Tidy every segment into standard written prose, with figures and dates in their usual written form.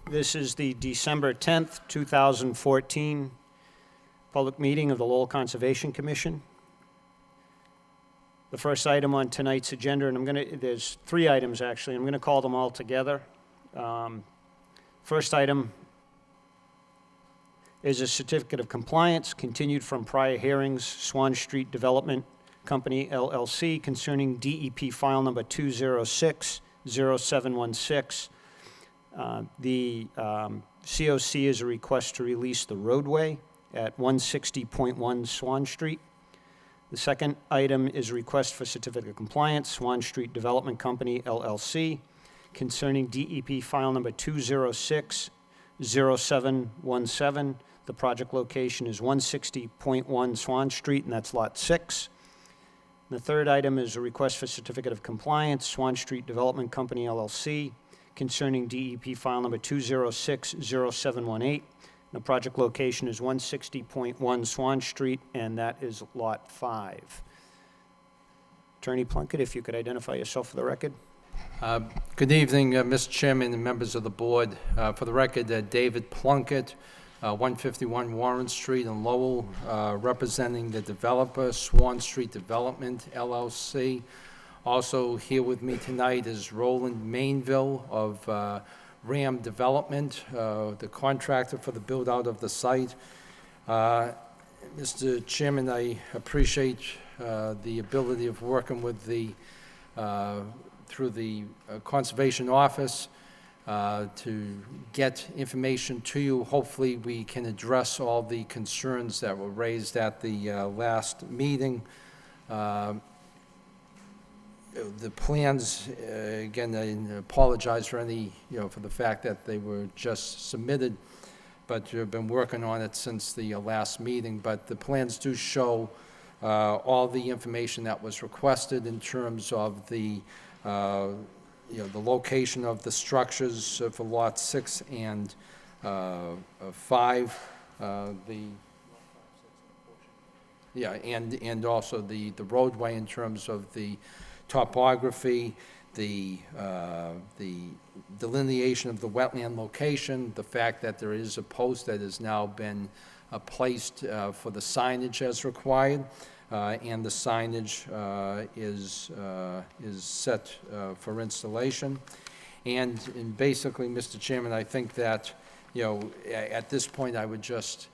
This is the December 10th, 2014 public meeting of the Lowell Conservation Commission. The first item on tonight's agenda, and there's three items actually, I'm going to call them all together. First item is a certificate of compliance continued from prior hearings, Swan Street Development Company, LLC, concerning DEP file number 2060716. The COC is a request to release the roadway at 160.1 Swan Street. The second item is a request for certificate of compliance, Swan Street Development Company, LLC, concerning DEP file number 2060717. The project location is 160.1 Swan Street, and that's Lot 6. The third item is a request for certificate of compliance, Swan Street Development Company, LLC, concerning DEP file number 2060718. The project location is 160.1 Swan Street, and that is Lot 5. Attorney Plunkett, if you could identify yourself for the record. Good evening, Mr. Chairman and members of the board. For the record, David Plunkett, 151 Warren Street in Lowell, representing the developer, Swan Street Development, LLC. Also here with me tonight is Roland Mainville of Ram Development, the contractor for the build-out of the site. Mr. Chairman, I appreciate the ability of working with through the Conservation Office to get information to you. Hopefully we can address all the concerns that were raised at the last meeting. The plans, again, I apologize for any, for the fact that they were just submitted, but you've been working on it since the last meeting. But the plans do show all the information that was requested in terms of the, the location of the structures for Lot 6 and 5. And also the roadway in terms of the topography, the delineation of the wetland location, the fact that there is a post that has now been placed for the signage as required, and the signage is set for installation. And basically, Mr. Chairman, I think that, at this point I would just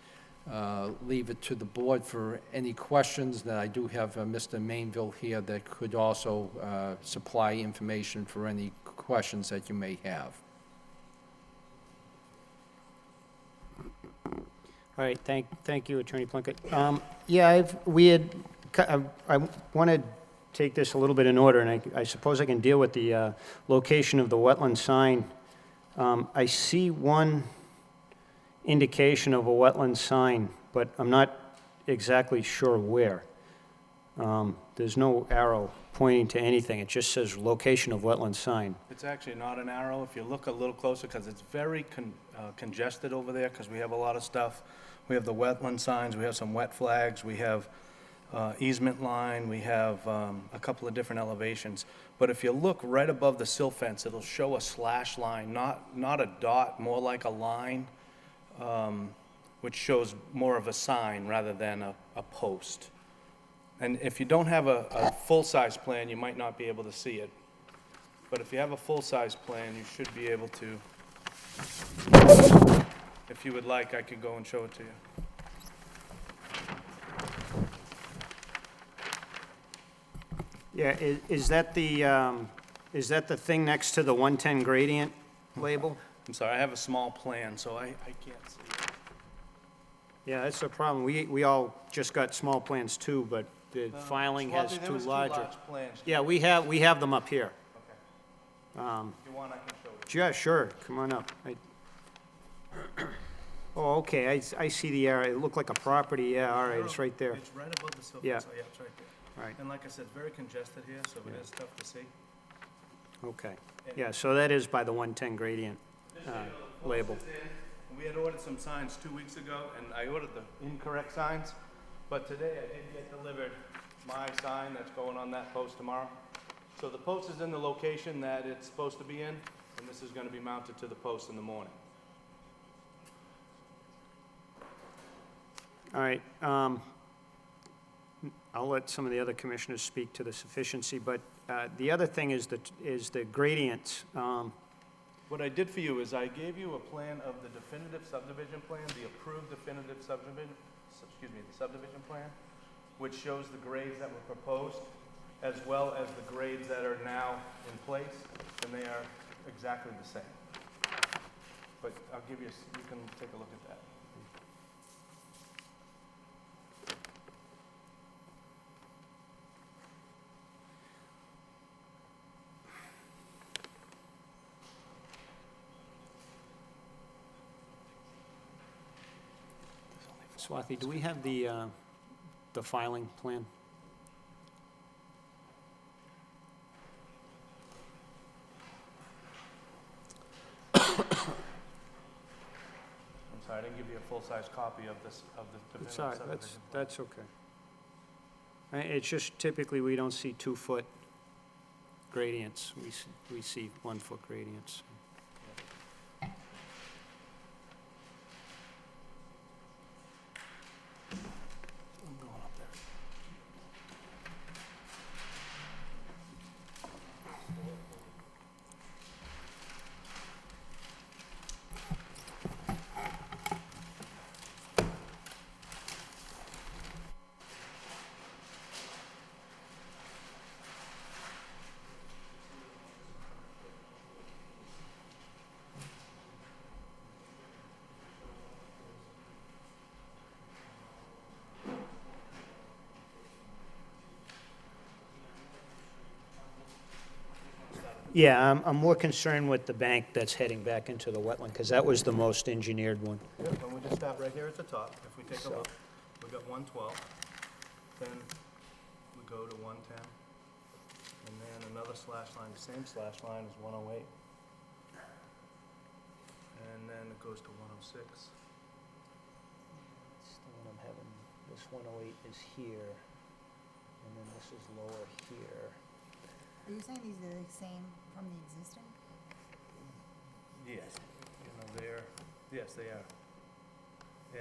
leave it to the board for any questions. That I do have Mr. Mainville here that could also supply information for any questions that you may have. All right, thank you, Attorney Plunkett. I want to take this a little bit in order, and I suppose I can deal with the location of the wetland sign. I see one indication of a wetland sign, but I'm not exactly sure where. There's no arrow pointing to anything. It just says location of wetland sign. It's actually not an arrow if you look a little closer, because it's very congested over there, because we have a lot of stuff. We have the wetland signs, we have some wet flags, we have easement line, we have a couple of different elevations. But if you look right above the sill fence, it'll show a slash line, not a dot, more like a line, which shows more of a sign rather than a post. And if you don't have a full-size plan, you might not be able to see it. But if you have a full-size plan, you should be able to. If you would like, I could go and show it to you. Yeah, is that the thing next to the 110 gradient label? I'm sorry, I have a small plan, so I can't see it. Yeah, that's the problem. We all just got small plans too, but the filing has There two was larger. two large plans. Yeah, we have them up here. Okay. If you want, I can show you. Yeah, sure, come on up. Oh, okay, I see the area. It looked like a property, yeah, all right, it's right there. It's right above the sill fence, Yeah. so yeah, it's right there. Right, And like I said, very congested here, so it is tough to see. okay. Yeah, so that is by the 110 gradient label. We had ordered some signs 2 weeks ago, and I ordered the incorrect signs, but today I did get delivered my sign that's going on that post tomorrow. So the post is in the location that it's supposed to be in, and this is going to be mounted to the post in the morning. All right, I'll let some of the other commissioners speak to the sufficiency, but the other thing is the gradients. What I did for you is I gave you a plan of the definitive subdivision plan, the approved definitive subdivision, the subdivision plan, which shows the grades that were proposed, as well as the grades that are now in place, and they are exactly the same. But I'll give you, you can take a look at that. Swathi, do we have the filing plan? I'm sorry, I didn't give you a full-size copy of this, of the It's all definitive right, subdivision. that's okay. It's just typically, we don't see 2-foot gradients. We see 1-foot gradients. I'm going up there. Yeah, I'm more concerned with the bank that's heading back into the wetland, because that was the most engineered one. Yep, and we just stop right here at the top. If we take a So- look, we got 112, then we go to 110, and then another slash line, the same slash line is 108. And then it goes to 106. It's the one I'm having, this 108 is here, and then this is lower here. Are you saying these are the same from the existing? Yes. You know, yes, they are.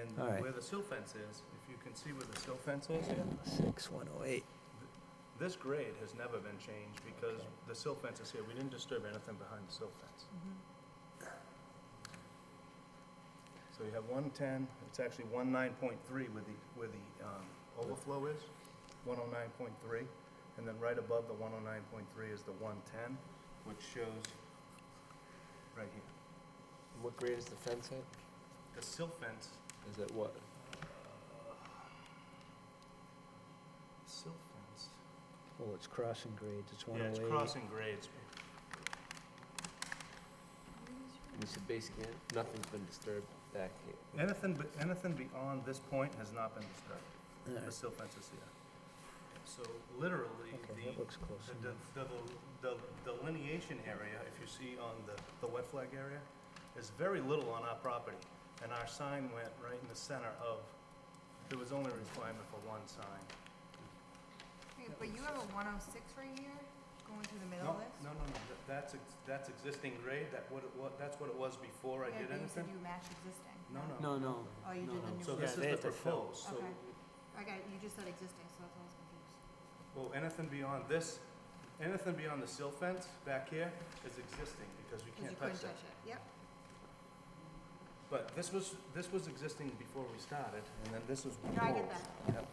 And All right. where the sill fence is, if you can see where the sill fence is, 6108. this grade has never been changed because the sill fence is here. We didn't disturb anything behind the sill fence. So you have 110, it's actually 19.3 where the overflow is, 109.3. And then right above the 109.3 is the 110, which shows right here. What grade is the fence at? The sill fence, Is it what? sill fence, Oh, it's crossing grades, it's yeah, 108. it's crossing grades. We said basically nothing's been disturbed back here. Anything beyond this point has not been disturbed. All The right. sill fence is here. So literally, Okay, that looks close enough. the delineation area, if you see on the wet flag area, is very little on our property. And our sign went right in the center of, there was only a requirement for one sign. Hey, but you have a 106 right here, going through the middle No, of this? no, no, no, that's existing grade, that's what it was before I Yeah, did but you said anything. you matched existing. No, no. No, no. Oh, you No, did the no. new. So one. this Yeah, they is had the to fill. proposed, so, Okay. I got it, you just said existing, so that's why I was confused. well, anything beyond this, anything beyond the sill fence back here is existing, because we Because you can't couldn't touch that. touch it, yep. But this was existing before we started, and then this was proposed. No, I get that. Yep.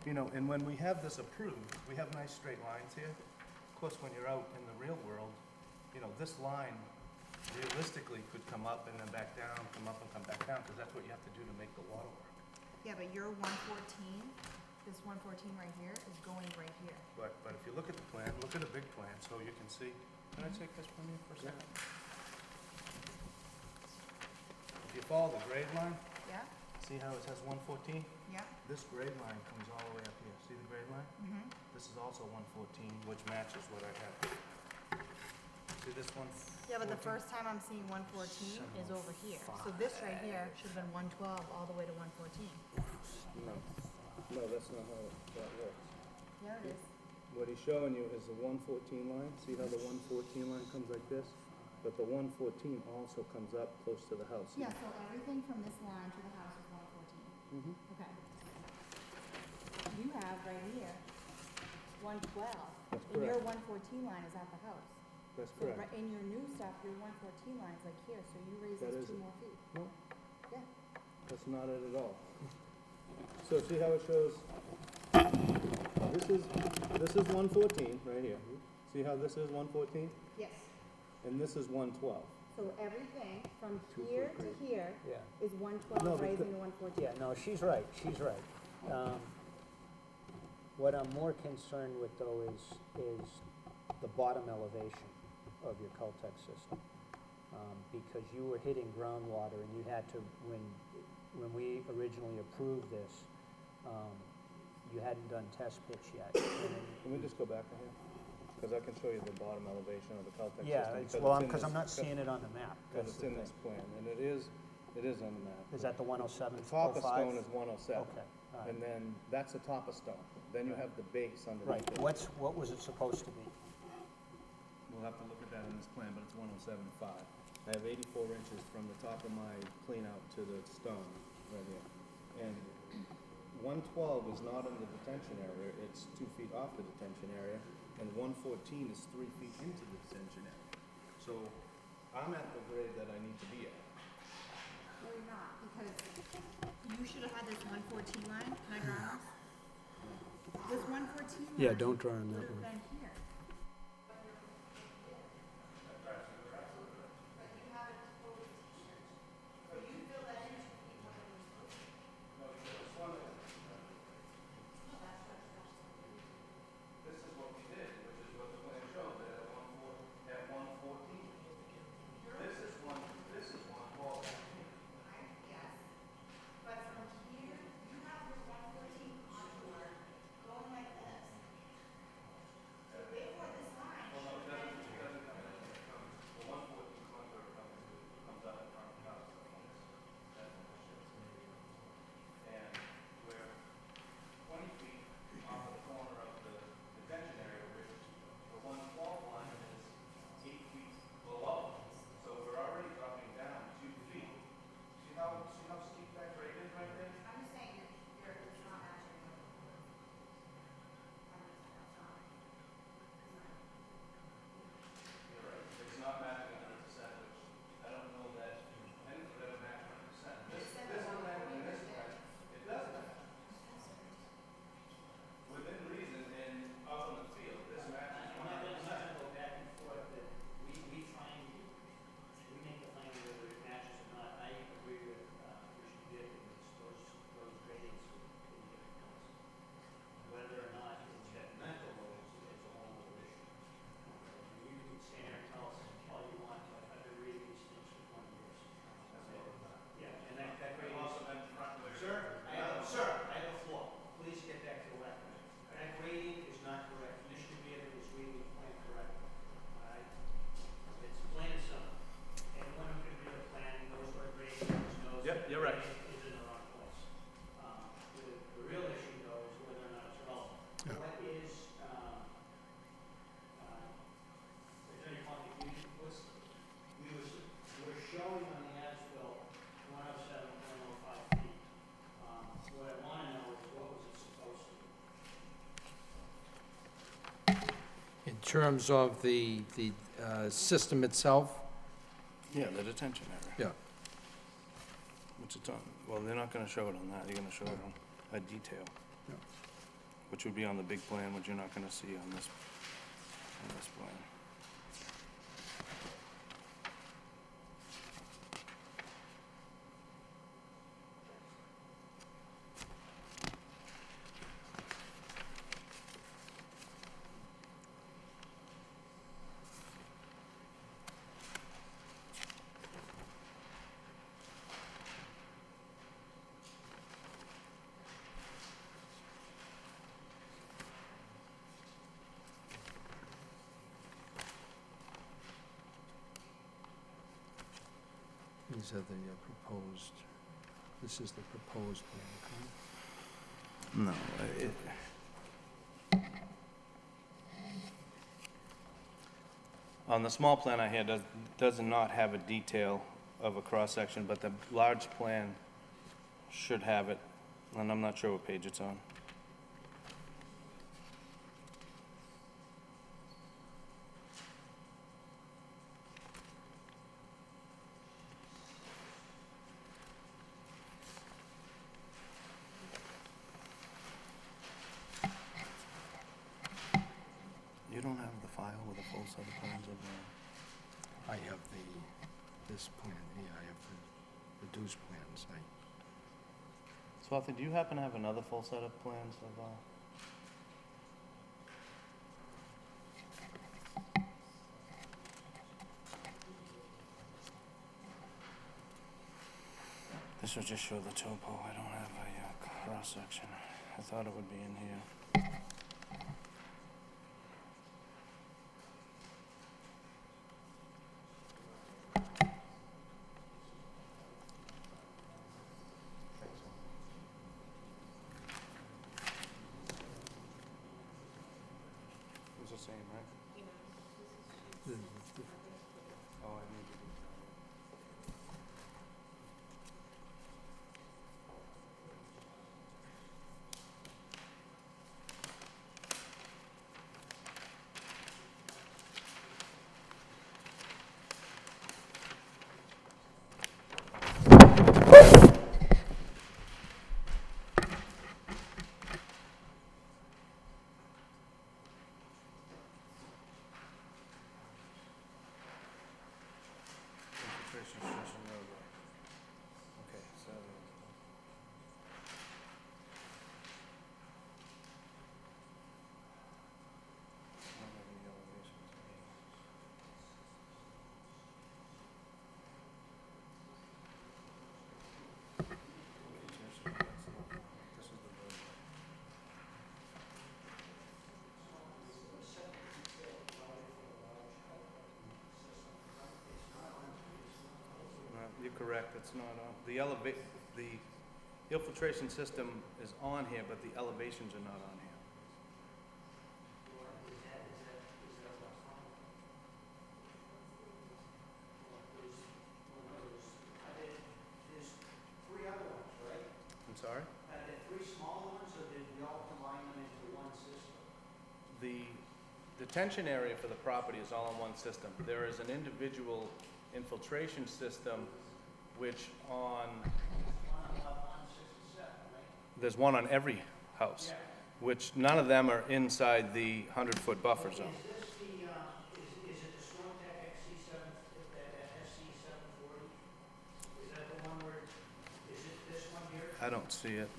You know, and when we have this approved, we have nice straight lines here. Of course, when you're out in the real world, you know, this line realistically could come up and then back down, come up and come back down, because that's what you have to do to make the water work. Yeah, but your 114, this 114 right here is going right here. But if you look at the plan, look at a big plan, so you can see, can I take this from you for a second? If you follow the grade line, Yeah, see how it says 114? yeah, This grade line comes all the way up here. See the grade line? mm-hmm. This is also 114, which matches what I have. See this one? Yeah, but the first time I'm seeing 114 is over here. So this right here should have been 112 all the way to 114. No, that's not how that works. Yeah, it is. What he's showing you is the 114 line. See how the 114 line comes like this? but the 114 also comes up close to the house. Yeah, so everything from this line to the house is 114. Mhm. Okay. You have right here, 112. That's And your correct. 114 line is at the house. That's So correct. right in your new stuff, your 114 line's like here, so you raise That this 2 isn't. more feet. No, Yeah. that's not it at all. So see how it shows, this is 114 right here. See how this is 114? Yes. And this is 112. So everything from here to here Yeah. is No, 112 but raising to 114. Yeah, no, she's right, she's right. What I'm more concerned with though is the bottom elevation of your Caltech system. Because you were hitting groundwater and you had to, when we originally approved this, you hadn't done test pits yet. Can we just go back to here? Because I can show you the bottom elevation of the Caltech Yeah, system. because I'm not seeing it on the map. Because That's it's the in thing. this plan, and it is on the map. Is that the 107, The top of 05? stone is 107. Okay, all right. And then that's the top of stone. Then you have the base underneath Right, it. what was it supposed to be? We'll have to look at that in this plan, but it's 107.5. I have 84 inches from the top of my clean out to the stone right here. And 112 is not in the detention area, it's 2 feet off the detention area, and 114 is 3 feet into the detention area. So I'm at the grade that I need to be at. No, you're not, because you should have had this 114 line. Can I draw this? This 114 line. Yeah, don't draw on that would have one. been here. This is what we did, which is what the plan showed, that at 114. This is 112. Yes. But from here, you have your 114 contour going like this. So therefore, this line should have been here. The 114 contour comes up in front of the house. That's what it shows. And we're 20 feet off of the corner of the detention area, which the 112 line is 8 feet below. So we're already dropping down 2 feet. See how steep that grade is right there? I'm just saying, it's not matching. You're right. It's not matching 100%, which I don't know that anything that would match 100%. This plan and this plan, it does match. Within reason and out in the field, this matches 100%. Go back and forth, but we try and, we make the plan whether it matches or not. I agree with Commissioner Dick, those gradings in different points. Whether or not it's detrimental is a whole other issue. You can stand there and tell us all you want, but I've been reading these things for 20 years. Yeah, and that grading. Also been front clear. Sir, I have the floor. Please get back to the record. That grading is not correct. Commissioner Beard was reading the plan correctly. All right? It's plain and simple. Anyone who can read a plan knows what grading is, knows Yep, that you're right. grading is in the wrong place. The real issue though is whether or not it's relevant. What is, Attorney Funky, we're showing on the as-built 107, 105 feet. What I want to know is what was it supposed to be? In terms of the system itself, Yeah, the detention area. yeah. Which it's on, well, they're not gonna show it on that, they're gonna show it on a detail. Yeah. Which would be on the big plan, which you're not gonna see on this plan. These are the proposed, this is the proposed plan. No, On the small plan I had, does not have a detail of a cross-section, but the large plan should have it, and I'm not sure what page it's on. You don't have the file with a full set of plans of I have this plan here, I have the reduced plans. Swathy, do you happen to have another full set of plans of, This would just show the topo. I don't have a cross-section. I thought it would be in here. It's the same, right? Oh, I need to do Okay, so. You're correct, it's not on, the infiltration system is on here, but the elevations are not on here. There's three other ones, right? I'm sorry? Are there three smaller ones, or did we all combine them into one system? The detention area for the property is all in one system. There is an individual infiltration system which on, there's one on every house, which none of them are inside the 100-foot buffer zone. Is this the, is it the StormTech SC740? Is that the one where, is it this one here? I don't see it.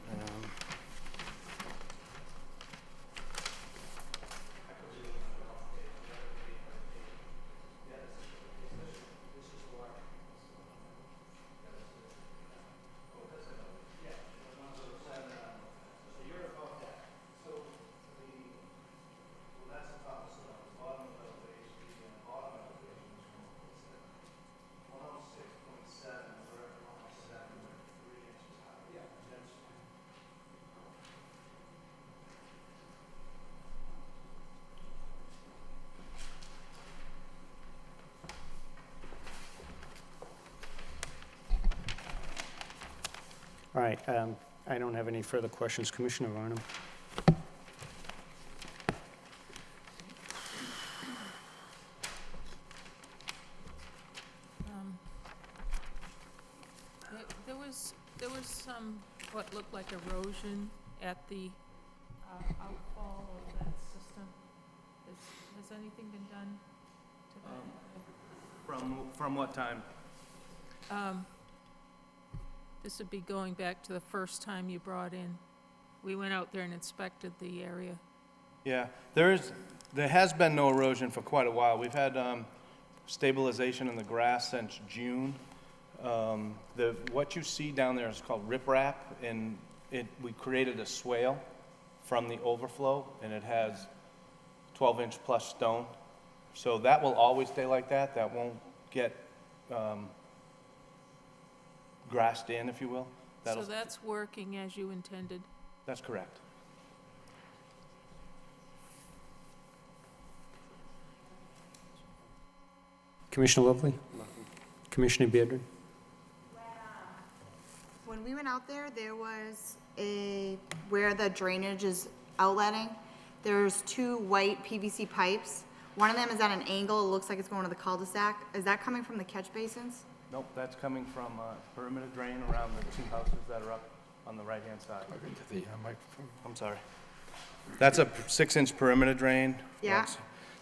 All right, I don't have any further questions. Commissioner Varnum? There was some, what looked like erosion at the outfall of that system. Has anything been done to that? From what time? This would be going back to the first time you brought in. We went out there and inspected the area. Yeah, there has been no erosion for quite a while. We've had stabilization in the grass since June. What you see down there is called riprap, and we created a swale from the overflow, and it has 12-inch plus stone. So that will always stay like that. That won't get grassed in, if you will. So that's working as you intended? That's correct. Commissioner Lovely? Commissioner Beardron? When we went out there, there was where the drainage is outletting, there's two white PVC pipes. One of them is at an angle, it looks like it's going to the cul-de-sac. Is that coming from the catch basins? Nope, that's coming from a perimeter drain around the two houses that are up on the right-hand side. I'm sorry. That's a 6-inch perimeter drain. Yeah.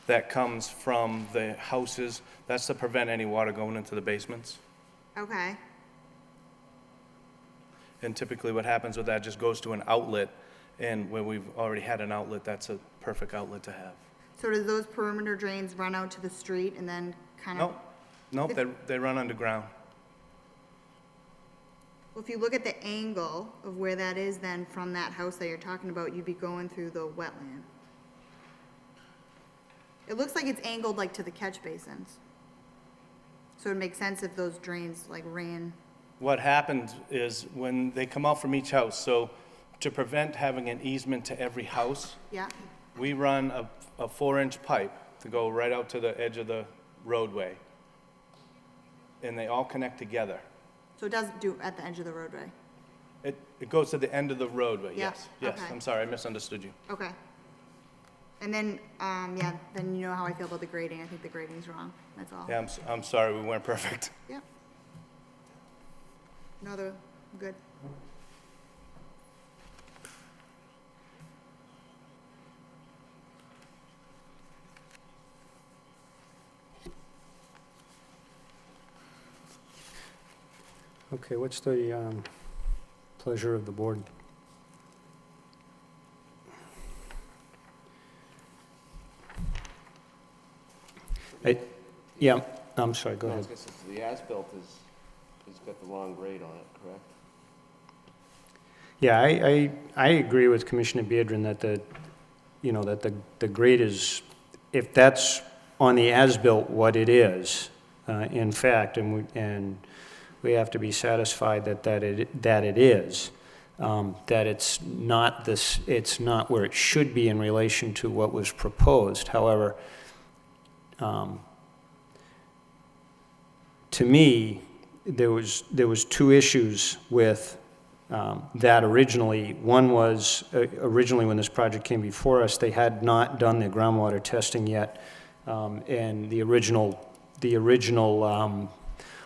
That comes from the houses. That's to prevent any water going into the basements. Okay, And typically what happens with that just goes to an outlet, and where we've already had an outlet, that's a perfect outlet to have. so do those perimeter drains run out to the street and then kind of? Nope, they run underground. Well, if you look at the angle of where that is then from that house that you're talking about, you'd be going through the wetland. It looks like it's angled like to the catch basins. So it makes sense if those drains like ran. What happens is when they come out from each house, so to prevent having an easement to every house, Yeah, we run a 4-inch pipe to go right out to the edge of the roadway. And they all connect together. so it does do at the edge of the roadway. It goes to the end of the roadway, Yeah, yes. Yes, okay. I'm sorry, I misunderstood you. Okay. And then, yeah, then you know how I feel about the grading. I think the grading's wrong, that's all. Yeah, I'm sorry, we weren't perfect. Yep. No, they're good. Okay, what's the pleasure of the board? Yeah, I'm sorry, go No, I ahead. was gonna say, the as-built has got the wrong grade on it, correct? Yeah, I agree with Commissioner Beardron that the grade is, if that's on the as-built what it is, in fact, and we have to be satisfied that it is, that it's not where it should be in relation to what was proposed. However, to me, there was two issues with that originally. One was, originally when this project came before us, they had not done their groundwater testing yet, and the original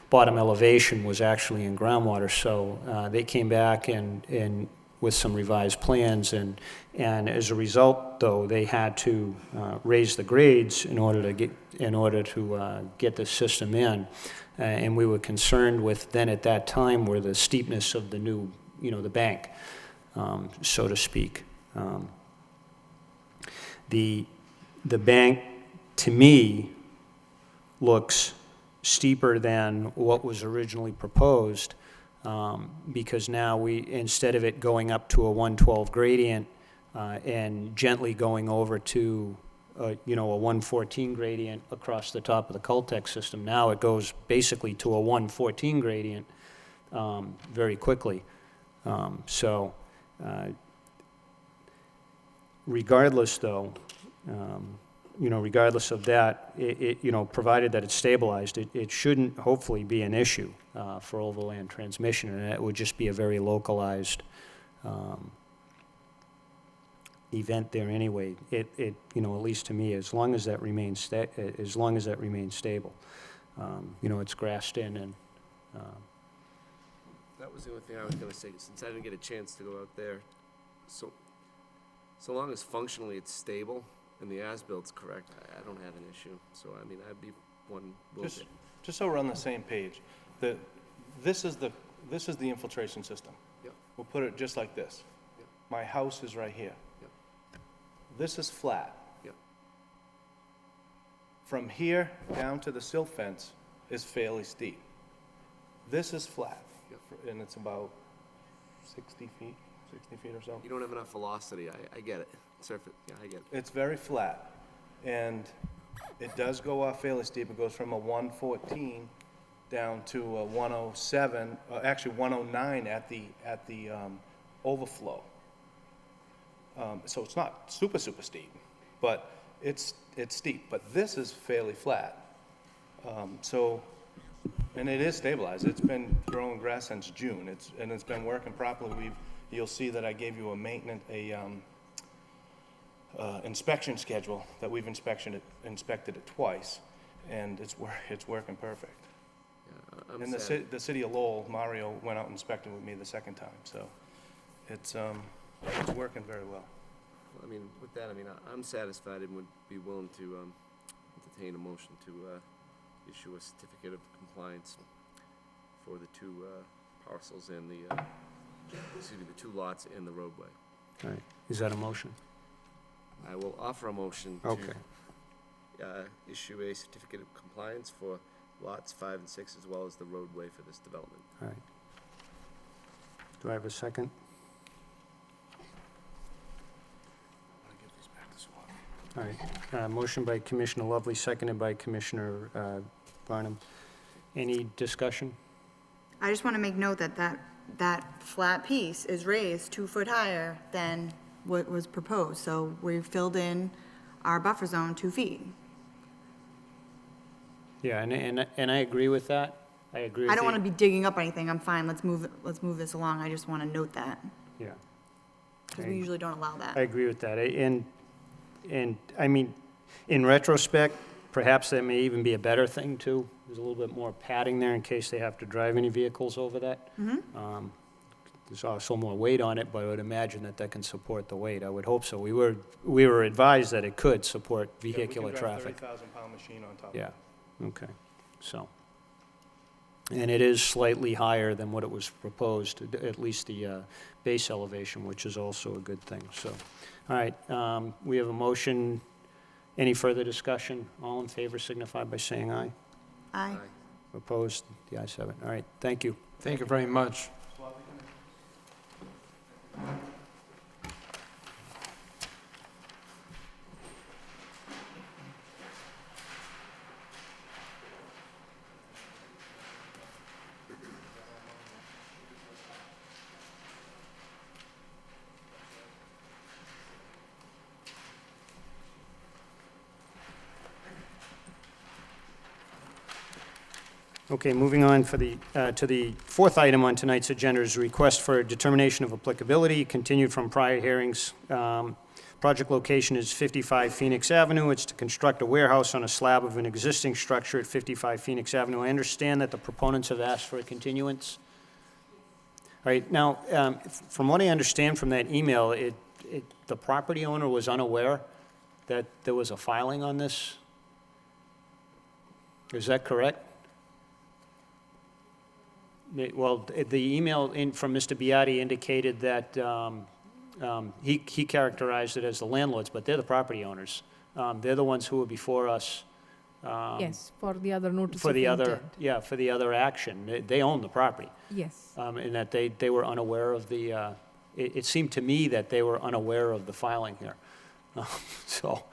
bottom elevation was actually in groundwater, so they came back and with some revised plans, and as a result, though, they had to raise the grades in order to get the system in, and we were concerned with then at that time were the steepness of the new, the bank, so to speak. The bank, to me, looks steeper than what was originally proposed, because now instead of it going up to a 112 gradient and gently going over to a 114 gradient across the top of the Cultec system, now it goes basically to a 114 gradient very quickly. So regardless, though, regardless of that, provided that it's stabilized, it shouldn't hopefully be an issue for overland transmission, and it would just be a very localized event there anyway. At least to me, as long as that remains stable, it's grassed in and. That was the only thing I was gonna say, since I didn't get a chance to go out there. So long as functionally it's stable and the as-bilt's correct, I don't have an issue. So, I mean, I'd be one little bit. Just so we're on the same page, this is the infiltration system. Yep. We'll put it just like this. Yep. My house is right here. Yep. This is flat. Yep. From here down to the silt fence is fairly steep. This is flat. Yep. And it's about 60 feet or so. You don't have enough velocity, I get it. I get it. It's very flat, and it does go off fairly steep. It goes from a 114 down to a 107, actually 109 at the overflow. So it's not super steep, but it's steep. But this is fairly flat. So, and it is stabilized. It's been growing grass since June. It's been working properly. You'll see that I gave you inspection schedule that we've inspected it twice, and it's working perfect. Yeah, I'm And the city of Lowell, Mario went out and inspected with me the second time, so it's working very well. I mean, with that, I mean, I'm satisfied and would be willing to entertain a motion to issue a certificate of compliance for the two parcels and the, the 2 lots and the roadway. All right, is that a motion? I will offer a motion Okay. to issue a certificate of compliance for lots 5 and 6, as well as the roadway for this development. All right. Do I have a second? I'm gonna give these back to Swati. All right, motion by Commissioner Lovely, seconded by Commissioner Barnum. Any discussion? I just want to make note that that flat piece is raised 2 foot higher than what was proposed. So we filled in our buffer zone 2 feet. Yeah, and I agree with that. I agree with I don't want to you. be digging up anything. I'm fine. Let's move this along. I just want to note that, Yeah, because we usually don't allow that. I agree with that. And I mean, in retrospect, perhaps that may even be a better thing too. There's a little bit more padding there in case they have to drive any vehicles over that. There's also more weight on it, but I would imagine that can support the weight. I would hope so. We were advised that it could support vehicular traffic. Yeah, we can drive a 30,000-pound machine on top of it. Yeah, okay, so. And it is slightly higher than what it was proposed, at least the base elevation, which is also a good thing, so. All right, we have a motion. Any further discussion? All in favor signify by saying aye. Aye. Opposed? The ayes have it. All right, thank you. Thank you very much. Okay, moving on to the fourth item on tonight's agenda is a request for a determination of applicability, continued from prior hearings. Project location is 55 Phoenix Avenue. It's to construct a warehouse on a slab of an existing structure at 55 Phoenix Avenue. I understand that the proponents have asked for a continuance. All right, now, from what I understand from that email, the property owner was unaware that there was a filing on this. Is that correct? Well, the email from Mr. Beatty indicated that he characterized it as the landlords, but they're the property owners. They're the ones who were before us. Yes, for the other notice For of the other, intent. yeah, for the other action. They own the property. Yes. And that they were unaware of the, it seemed to me that they were unaware of the filing here. So,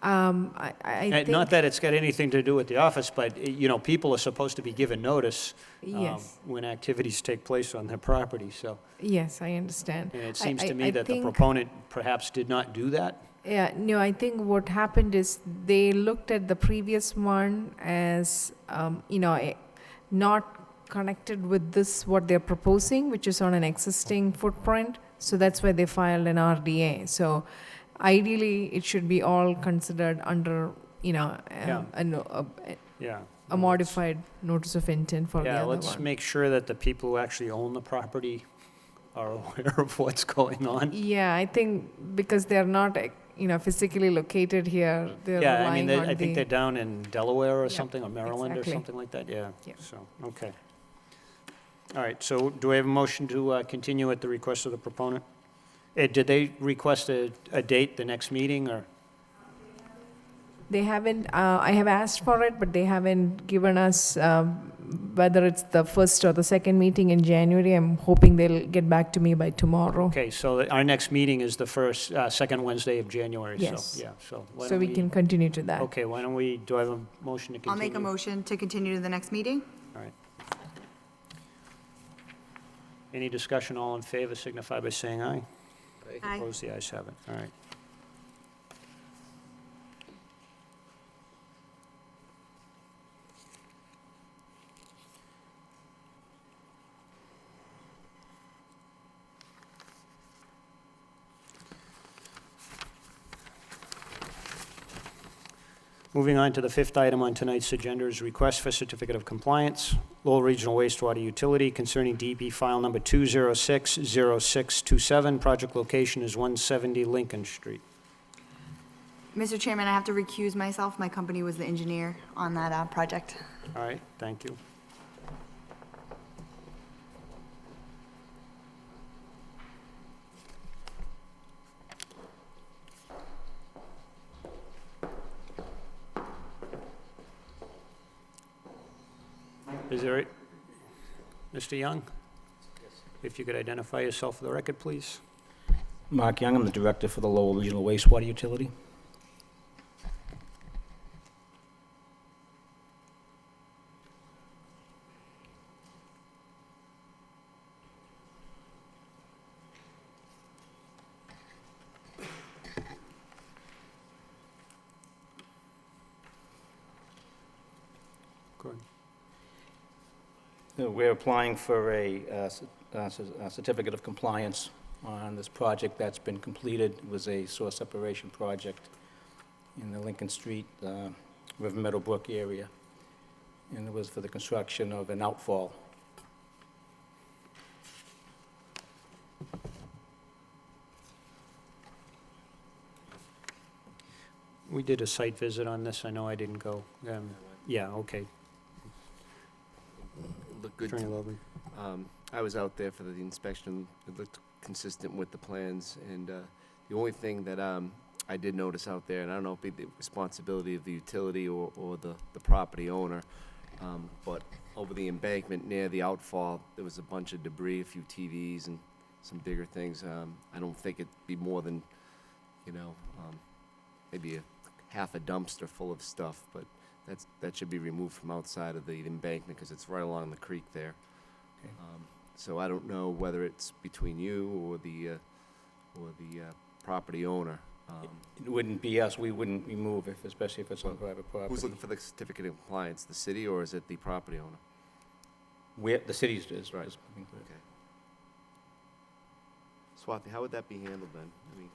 I think. not that it's got anything to do with the office, but, people are supposed to be given notice Yes. when activities take place on their property, so. Yes, I understand. And it seems I to me that the think- proponent perhaps did not do that. Yeah, no, I think what happened is they looked at the previous one as, not connected with this, what they're proposing, which is on an existing footprint. So that's why they filed an RDA. So ideally, it should be all considered under, Yeah. Yeah. a modified notice of intent for the Yeah, other let's one. make sure that the people who actually own the property are aware of what's going on. Yeah, I think because they're not, physically located here, they're Yeah, I mean, relying on I think they're down in Delaware or Yep, something, or Maryland or exactly. something like that, yeah. Yep. So, okay. All right, so do I have a motion to continue at the request of the proponent? Did they request a date, the next meeting, or? They haven't, I have asked for it, but they haven't given us whether it's the first or the second meeting in January. I'm hoping they'll get back to me by tomorrow. Okay, so our next meeting is the second Wednesday of January, so, Yes. yeah, so. why So don't we can continue to that. Okay, why don't we, do I have a motion to continue? I'll make a motion to continue to the next meeting. All right. Any discussion, all in favor, signify by saying aye. Aye. Opposed, the ayes have it, all right. Moving on to the fifth item on tonight's agenda is request for certificate of compliance, Lowell Regional Wastewater Utility concerning DEP file number 2060627. Project location is 170 Lincoln Street. Mr. Chairman, I have to recuse myself. My company was the engineer on that project. All right, thank you. Is there, Mr. Young? If you could identify yourself for the record, please. Mark Young, I'm the director for the Lowell Regional Wastewater Utility. Good. We're applying for a certificate of compliance on this project that's been completed. It was a source separation project in the Lincoln Street, River Meadow Brook area, and it was for the construction of an outfall. We did a site visit on this. I know I didn't go. Yeah, okay. It looked good to Attorney Logan. I was out there for the inspection. It looked consistent with the plans, and the only thing that I did notice out there, and I don't know if it'd be the responsibility of the utility or the property owner, but over the embankment near the outfall, there was a bunch of debris, a few TVs and some bigger things. I don't think it'd be more than, maybe half a dumpster full of stuff, but that should be removed from outside of the embankment because it's right along the creek there. Okay. So I don't know whether it's between you or the property owner. It wouldn't be us, we wouldn't remove it, especially if it's on private property. Who's looking for the certificate of compliance, the city or is it the property owner? The city's is, right. Okay. Swati, how would that be handled then? I mean,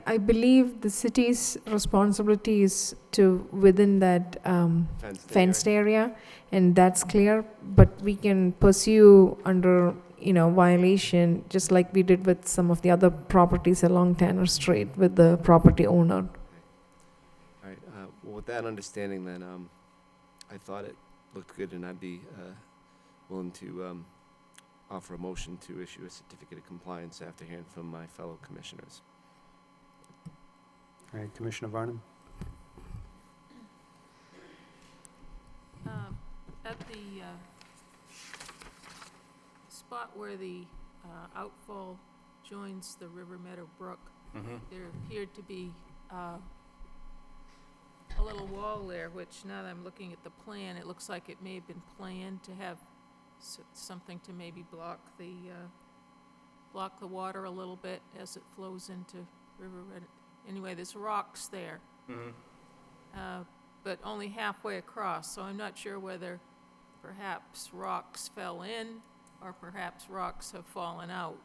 I believe the city's responsibility is to within that fenced area, and that's clear, but we can pursue under, violation, just like we did with some of the other properties along Tanner Street with the property owner. All right, well, with that understanding then, I thought it looked good and I'd be willing to offer a motion to issue a certificate of compliance after hearing from my fellow commissioners. All right, Commissioner Varnum? At the spot where the outfall joins the River Meadow Brook, there appeared to be a little wall there, which now that I'm looking at the plan, it looks like it may have been planned to have something to maybe block the water a little bit as it flows into River Red. Anyway, there's rocks there, but only halfway across, so I'm not sure whether perhaps rocks fell in or perhaps rocks have fallen out,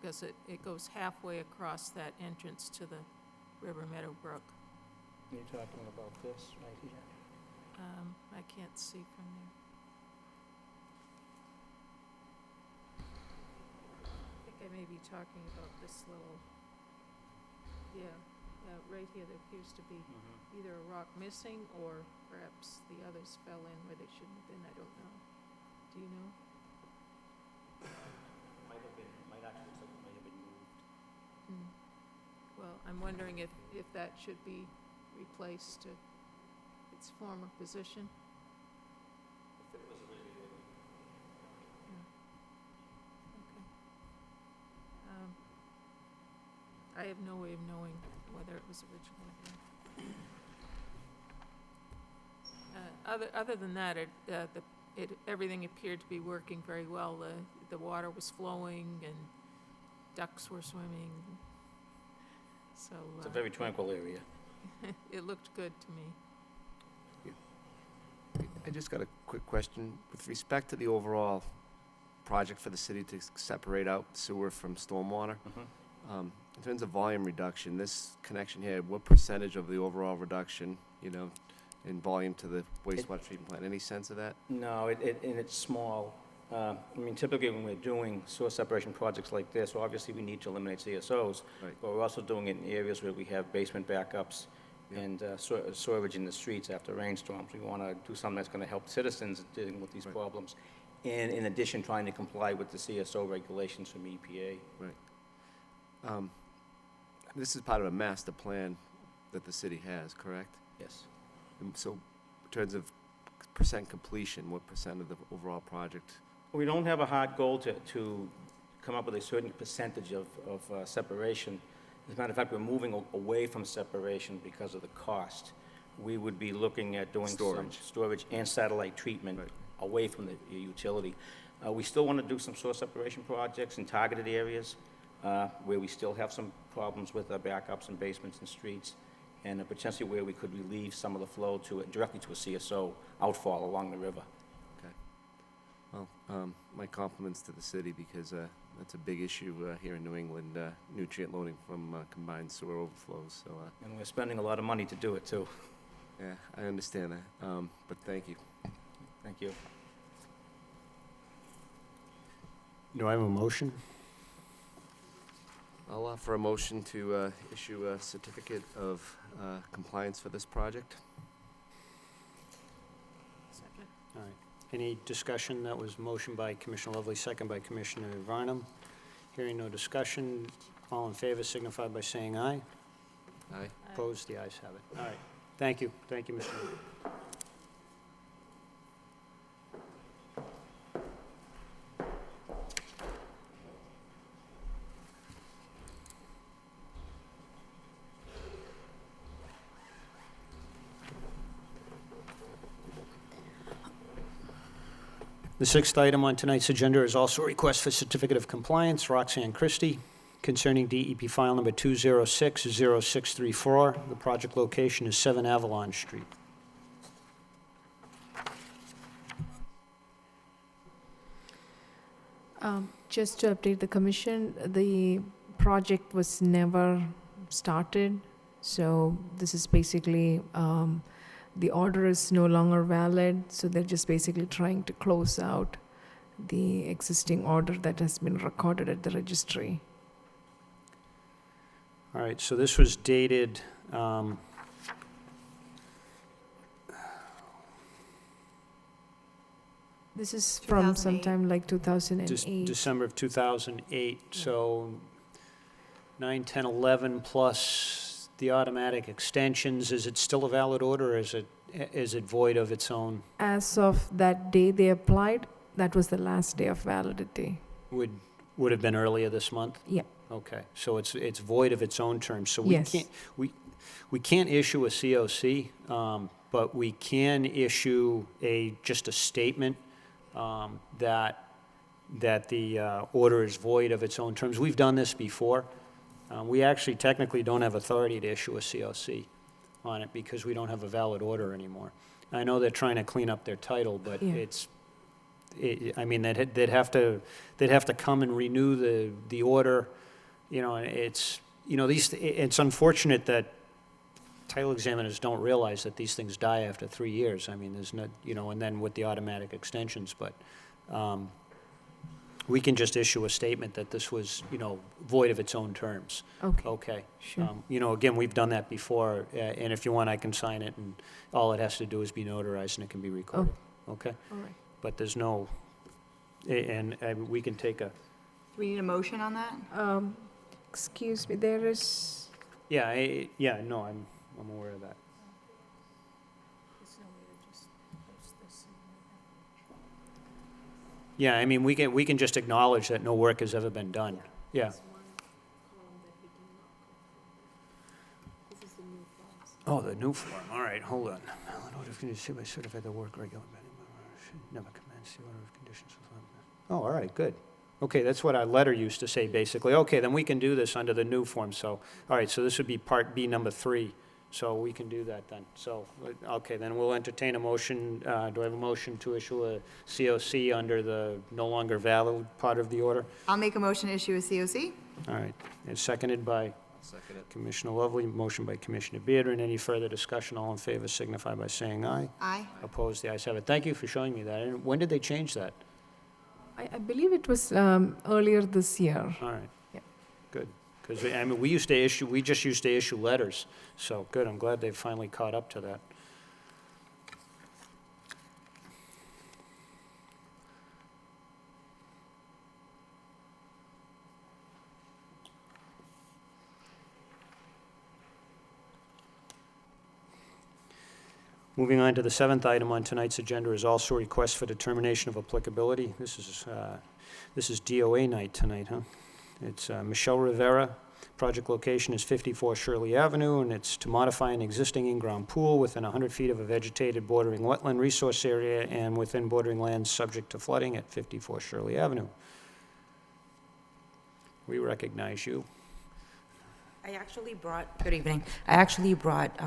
because it goes halfway across that entrance to the River Meadow Brook. You're talking about this right here? I can't see from there. I think I may be talking about this little, right here, there appears to be either a rock missing or perhaps the others fell in where they shouldn't have been, I don't know. Do you know? Might actually look like it might have been moved. Well, I'm wondering if that should be replaced to its former position. If it was originally. Okay. I have no way of knowing whether it was originally there. Other than that, everything appeared to be working very well. The water was flowing and ducks were swimming. So It's a very tranquil area. it looked good to me. I just got a quick question. With respect to the overall project for the city to separate out sewer from stormwater, in terms of volume reduction, this connection here, what percentage of the overall reduction, in volume to the wastewater treatment plant? Any sense of that? No, and it's small. I mean, typically when we're doing source separation projects like this, obviously we need to eliminate CSOs. Right. But we're also doing it in areas where we have basement backups and storage in the streets after rainstorms. We want to do something that's going to help citizens dealing with these Right. problems. And in addition, trying to comply with the CSO regulations from EPA. Right. This is part of a master plan that the city has, correct? Yes. And so, in terms of percent completion, what percent of the overall project? We don't have a hard goal to come up with a certain percentage of separation. As a matter of fact, we're moving away from separation because of the cost. We would be looking at doing some storage and satellite treatment Right. away from the utility. We still want to do some source separation projects in targeted areas where we still have some problems with backups and basements and streets, and potentially where we could relieve some of the flow directly to a CSO outfall along the river. Okay. Well, my compliments to the city because that's a big issue here in New England, nutrient loading from combined sewer overflows. So, And we're spending a lot of money to do it, too. yeah, I understand that. But thank you. Thank you. Do I have a motion? I'll offer a motion to issue a certificate of compliance for this project. Second. All right. Any discussion? That was motion by Commissioner Lovely, second by Commissioner Varnum. Hearing no discussion, all in favor signify by saying aye. Aye. Opposed, the ayes have it. All right. Thank you. Thank you, Mr. Lee. The sixth item on tonight's agenda is also a request for certificate of compliance, Roxanne Christie, concerning DEP file number 2060634. The project location is 7 Avalon Street. Just to update the commission, the project was never started, so this is basically, the order is no longer valid, so they're just basically trying to close out the existing order that has been recorded at the registry. All right, so this was dated, This is from 2008. sometime like 2008. December of 2008, so 9, 10, 11 plus the automatic extensions. Is it still a valid order, or is it void of its own? As of that day they applied, that was the last day of validity. Would have been earlier this month? Yeah. Okay, so it's void of its own terms. So Yes. we can't issue a COC, but we can issue just a statement that the order is void of its own terms. We've done this before. We actually technically don't have authority to issue a COC on it because we don't have a valid order anymore. I know they're trying to clean up their title, but Yeah. I mean, they'd have to come and renew the order, and it's unfortunate that title examiners don't realize that these things die after 3 years. I mean, there's no, and then with the automatic extensions, but we can just issue a statement that this was, void of its own terms. Okay, Okay. sure. Again, we've done that before, and if you want, I can sign it, and all it has to do is be notarized, and it can be recorded. Okay? All right. But there's no, and we can take a, Do we need a motion on that? Excuse me, there is, no, I'm aware of that. There's no way to just post this in Yeah, I mean, we can just acknowledge that no work has ever been done. Yeah. Oh, the new form, all right, hold on. Certify the work regular, never commence the order of conditions. Oh, all right, good. Okay, that's what our letter used to say, basically. Okay, then we can do this under the new form, so, all right, so this would be Part B, number 3, so we can do that then. So, okay, then we'll entertain a motion. Do I have a motion to issue a COC under the no longer valid part of the order? I'll make a motion to issue a COC. All right, and seconded by I'll second it. Commissioner Lovely, motion by Commissioner Bearden. Any further discussion? All in favor signify by saying aye. Aye. Opposed, the ayes have it. Thank you for showing me that. And when did they change that? I believe it was earlier this year. All right. Yeah. Good, because, I mean, we just used to issue letters, so, good, I'm glad they've finally caught up to that. Moving on to the seventh item on tonight's agenda is also a request for determination of applicability. This is DOA night tonight, huh? It's Michelle Rivera. Project location is 54 Shirley Avenue, and it's to modify an existing in-ground pool within 100 feet of a vegetated bordering wetland resource area and within bordering lands subject to flooding at 54 Shirley Avenue. We recognize you. Good evening. I actually brought,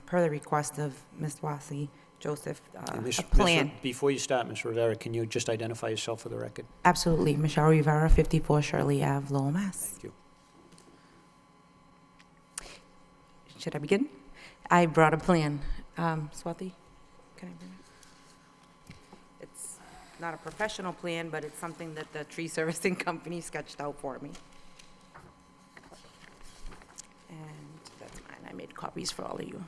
per the request of Ms. Wassey Joseph, And a plan. Before you start, Ms. Rivera, can you just identify yourself for the record? Absolutely. Michelle Rivera, 54 Shirley Ave, Lowell, Mass. Thank you. Should I begin? I brought a plan. Swati, can I bring it? It's not a professional plan, but it's something that the tree servicing company sketched out for me. And that's mine. I made copies for all of you.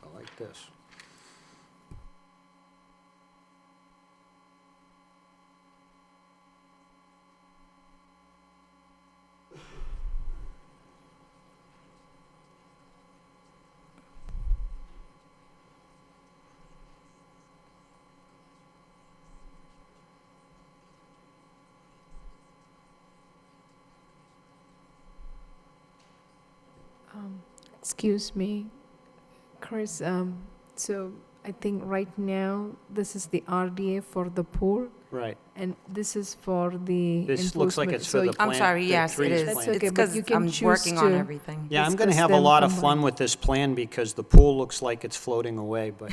I like this. Excuse me, Chris, so I think right now, this is the RDA for the pool, Right. and this is for the This looks like enforcement. it's for So the I'm plant. sorry, the yes, it trees is. That's plant. okay, It's but because you can I'm choose working on to- everything. Yeah, I'm going to discuss have a them lot of combined. fun with this plan because the pool looks like it's floating away, but,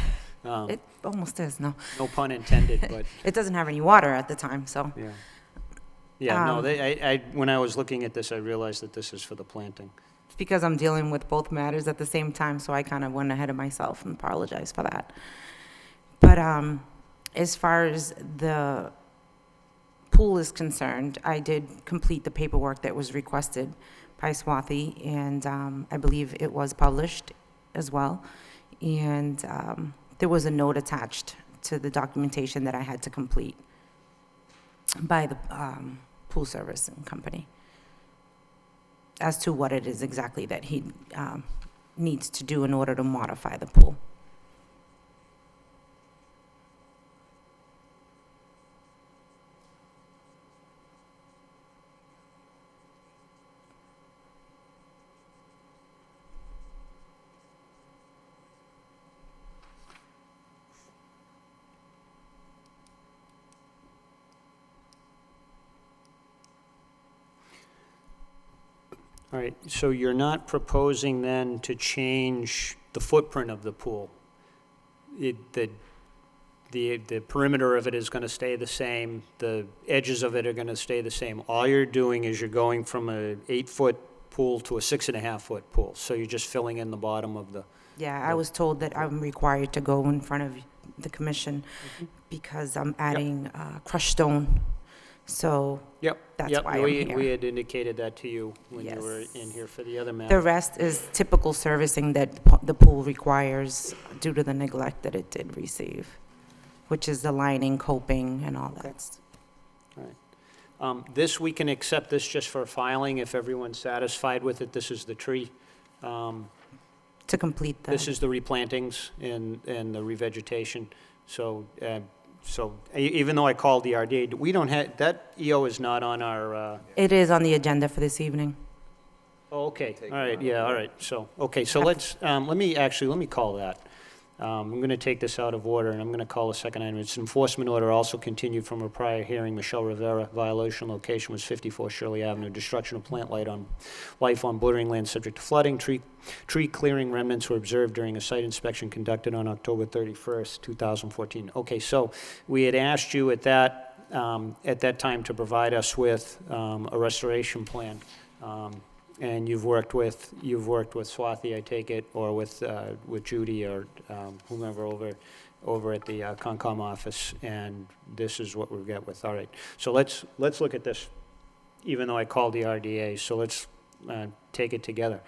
It almost is, no. no pun intended, but, It doesn't have any water at the time, so. yeah. Yeah, no, Um, when I was looking at this, I realized that this is for the planting. It's because I'm dealing with both matters at the same time, so I kind of went ahead of myself and apologize for that. But as far as the pool is concerned, I did complete the paperwork that was requested by Swati, and I believe it was published as well. And there was a note attached to the documentation that I had to complete by the pool servicing company as to what it is exactly that he needs to do in order to modify the pool. All right, so you're not proposing then to change the footprint of the pool? The perimeter of it is going to stay the same, the edges of it are going to stay the same. All you're doing is you're going from a 8-foot pool to a 6.5-foot pool, so you're just filling in the bottom of the, Yeah, I was told that I'm required to go in front of the commission because I'm adding crushed stone. So yep. That's yep, why I'm we here. had indicated that to you when you were Yes. in here for the other the matter. rest is typical servicing that the pool requires due to the neglect that it did receive, which is the lining, coping, and all that. This, we can accept this just for filing if everyone's satisfied with it. This is the tree. To complete the. This is the replantings and the revegetation. So, even though I called the RDA, we don't have, that EO is not on our, It is on the agenda for this evening. oh, okay, all right, yeah, all right. So, okay, so let's, let me call that. I'm going to take this out of order, and I'm going to call the second item. It's enforcement order also continued from a prior hearing. Michelle Rivera, violation location was 54 Shirley Avenue, destruction of plant life on bordering land subject to flooding. Tree clearing remnants were observed during a site inspection conducted on October 31st, 2014. Okay, so we had asked you at that time to provide us with a restoration plan. And you've worked with Swathi, I take it, or with Judy or whomever over at the Concom office, and this is what we've got with. All right, so let's look at this, even though I called the RDA. So let's take it together.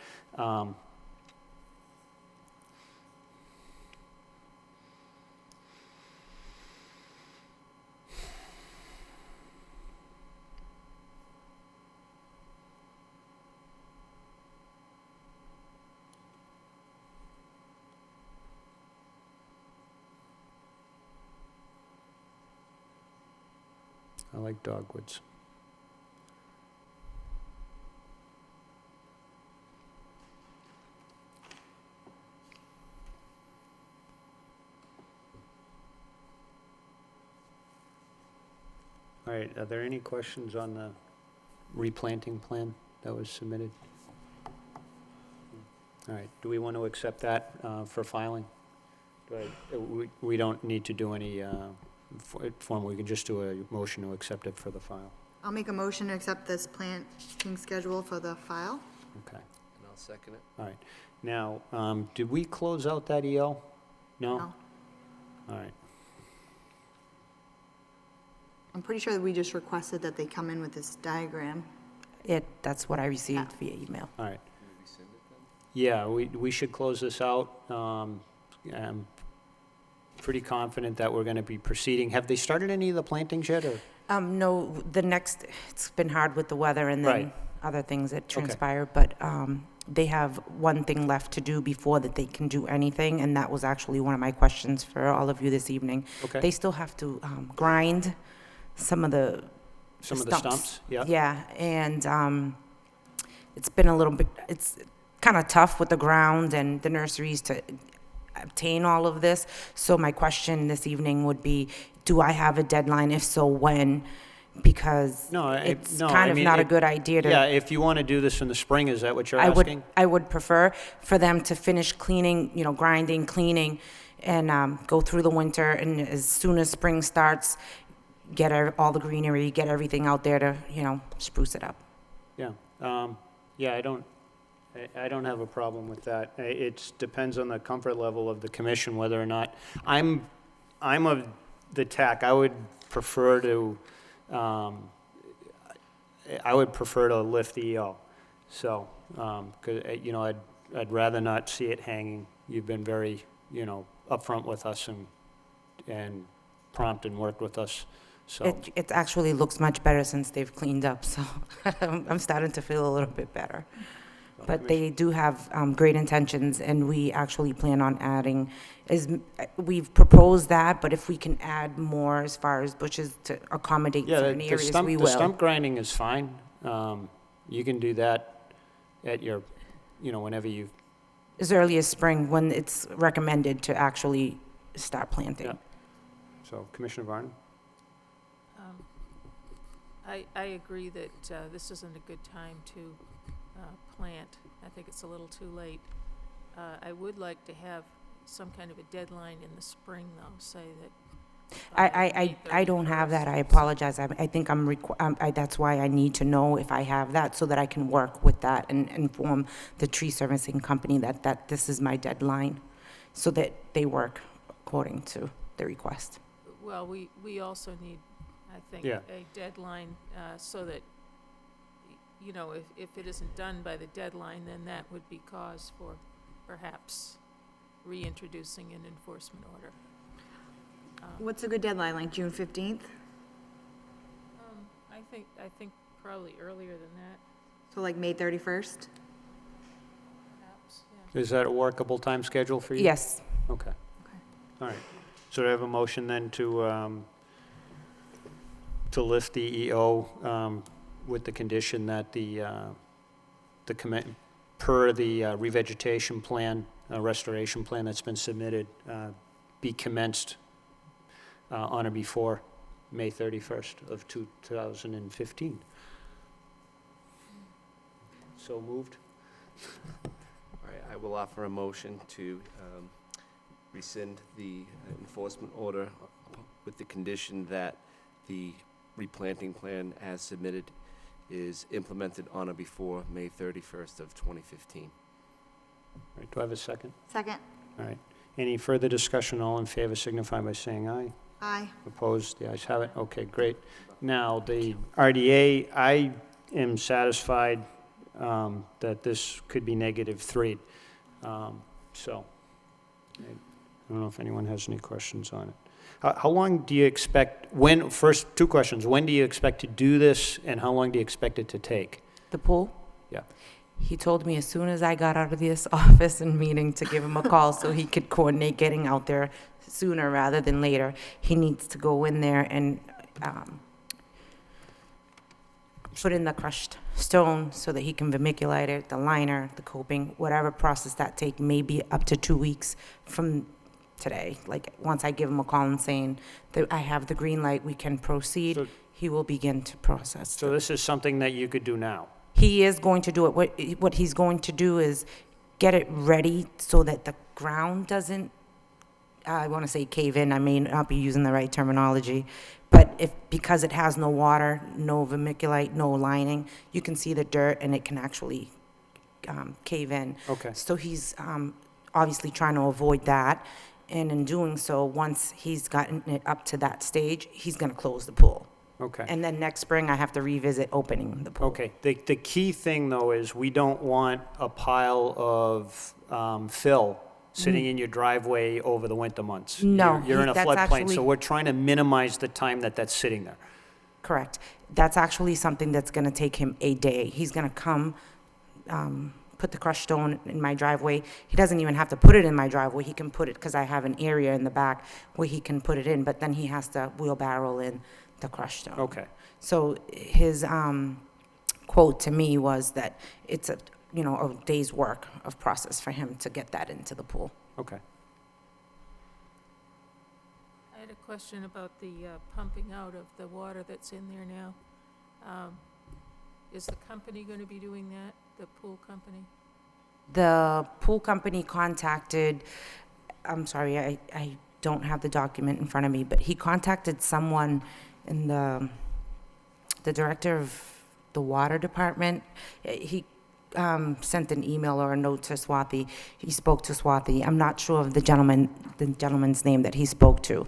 I like dogwoods. All right, are there any questions on the replanting plan that was submitted? All right, do we want to accept that for filing? We don't need to do any form, we can just do a motion to accept it for the file. I'll make a motion to accept this planting schedule for the file. Okay, And I'll second it. all right. Now, did we close out that EO? No? No. All right, I'm pretty sure that we just requested that they come in with this diagram. That's what I received via email. all right. Can we rescind it then? Yeah, we should close this out. I'm pretty confident that we're going to be proceeding. Have they started any of the plantings yet, or? No, it's been hard with the weather and then Right. other things that transpire, but they have one thing left to do before that they can do anything, and that was actually one of my questions for all of you this evening. Okay. They still have to grind some of the Stumps? Yeah. Yeah, and it's been a little bit, it's kind of tough with the ground and the nurseries to obtain all of this. So my question this evening would be, do I have a deadline? If so, when? Because it's kind of not a good idea to. Yeah, if you want to do this in the spring, is that what you're asking? I would prefer for them to finish cleaning, grinding, cleaning, and go through the winter, and as soon as spring starts, get all the greenery, get everything out there to, spruce it up. Yeah, I don't have a problem with that. It depends on the comfort level of the commission, whether or not, I'm of the tack, I would prefer to lift the EO. So, 'cause, I'd rather not see it hanging. You've been very, upfront with us and prompt and worked with us, so. It actually looks much better since they've cleaned up, so I'm starting to feel a little bit better. But they do have great intentions, and we actually plan on adding, we've proposed that, but if we can add more as far as bushes to accommodate Yeah, certain areas, we the will. stump grinding is fine. You can do that at your, whenever you, As early as spring, when it's recommended to actually start planting. Yeah. So Commissioner Varnum? I agree that this isn't a good time to plant. I think it's a little too late. I would like to have some kind of a deadline in the spring, though, say that. I don't have that, I apologize. I think that's why I need to know if I have that, so that I can work with that and inform the tree servicing company that this is my deadline, so that they work according to the request. Well, we also need, I think, Yeah. a deadline, so that, if it isn't done by the deadline, then that would be cause for perhaps reintroducing an enforcement order. What's a good deadline, like June 15th? I think probably earlier than that, So like May 31st? perhaps, yeah. Is that a workable time schedule for you? Yes, Okay. All right. So do I have a motion then to lift the EO with the condition that per the revegetation plan, restoration plan that's been submitted be commenced on or before May 31st of 2015. So moved. All right, I will offer a motion to rescind the enforcement order with the condition that the replanting plan as submitted is implemented on or before May 31st of 2015. All right, do I have a second? Second. All right. Any further discussion? All in favor signify by saying aye. Aye. Opposed? The ayes have it. Okay, great. Now, the RDA, I am satisfied that this could be -3. So, I don't know if anyone has any questions on it. How long do you expect, first, two questions. When do you expect to do this, and how long do you expect it to take? The pool? Yeah. He told me as soon as I got out of this office and meeting to give him a call so he could coordinate getting out there sooner rather than later. He needs to go in there and put in the crushed stone so that he can vermiculite it, the liner, the coping, whatever process that take, maybe up to 2 weeks from today. Like, once I give him a call and saying that I have the green light, we can proceed, So- he will begin to process. So this is something that you could do now? He is going to do it. What he's going to do is get it ready so that the ground doesn't, I want to say cave in, I may not be using the right terminology, but because it has no water, no vermiculite, no lining, you can see the dirt and it can actually cave in. Okay. So he's obviously trying to avoid that, and in doing so, once he's gotten it up to that stage, he's going to close the pool. Okay. And then next spring, I have to revisit opening the pool. Okay. The key thing, though, is we don't want a pile of fill sitting in your driveway over the winter months. No, You're in a that's floodplain, actually- so we're trying to minimize the time that that's sitting there. Correct. That's actually something that's going to take him a day. He's going to come, put the crushed stone in my driveway. He doesn't even have to put it in my driveway. He can put it, because I have an area in the back where he can put it in, but then he has to wheelbarrow in the crushed stone. Okay. So his quote to me was that it's a day's work of process for him to get that into the pool. Okay. I had a question about the pumping out of the water that's in there now. Is the company going to be doing that, the pool company? The pool company contacted, I'm sorry, I don't have the document in front of me, but he contacted someone in the director of the water department. He sent an email or a note to Swathi. He spoke to Swathi. I'm not sure of the gentleman's name that he spoke to,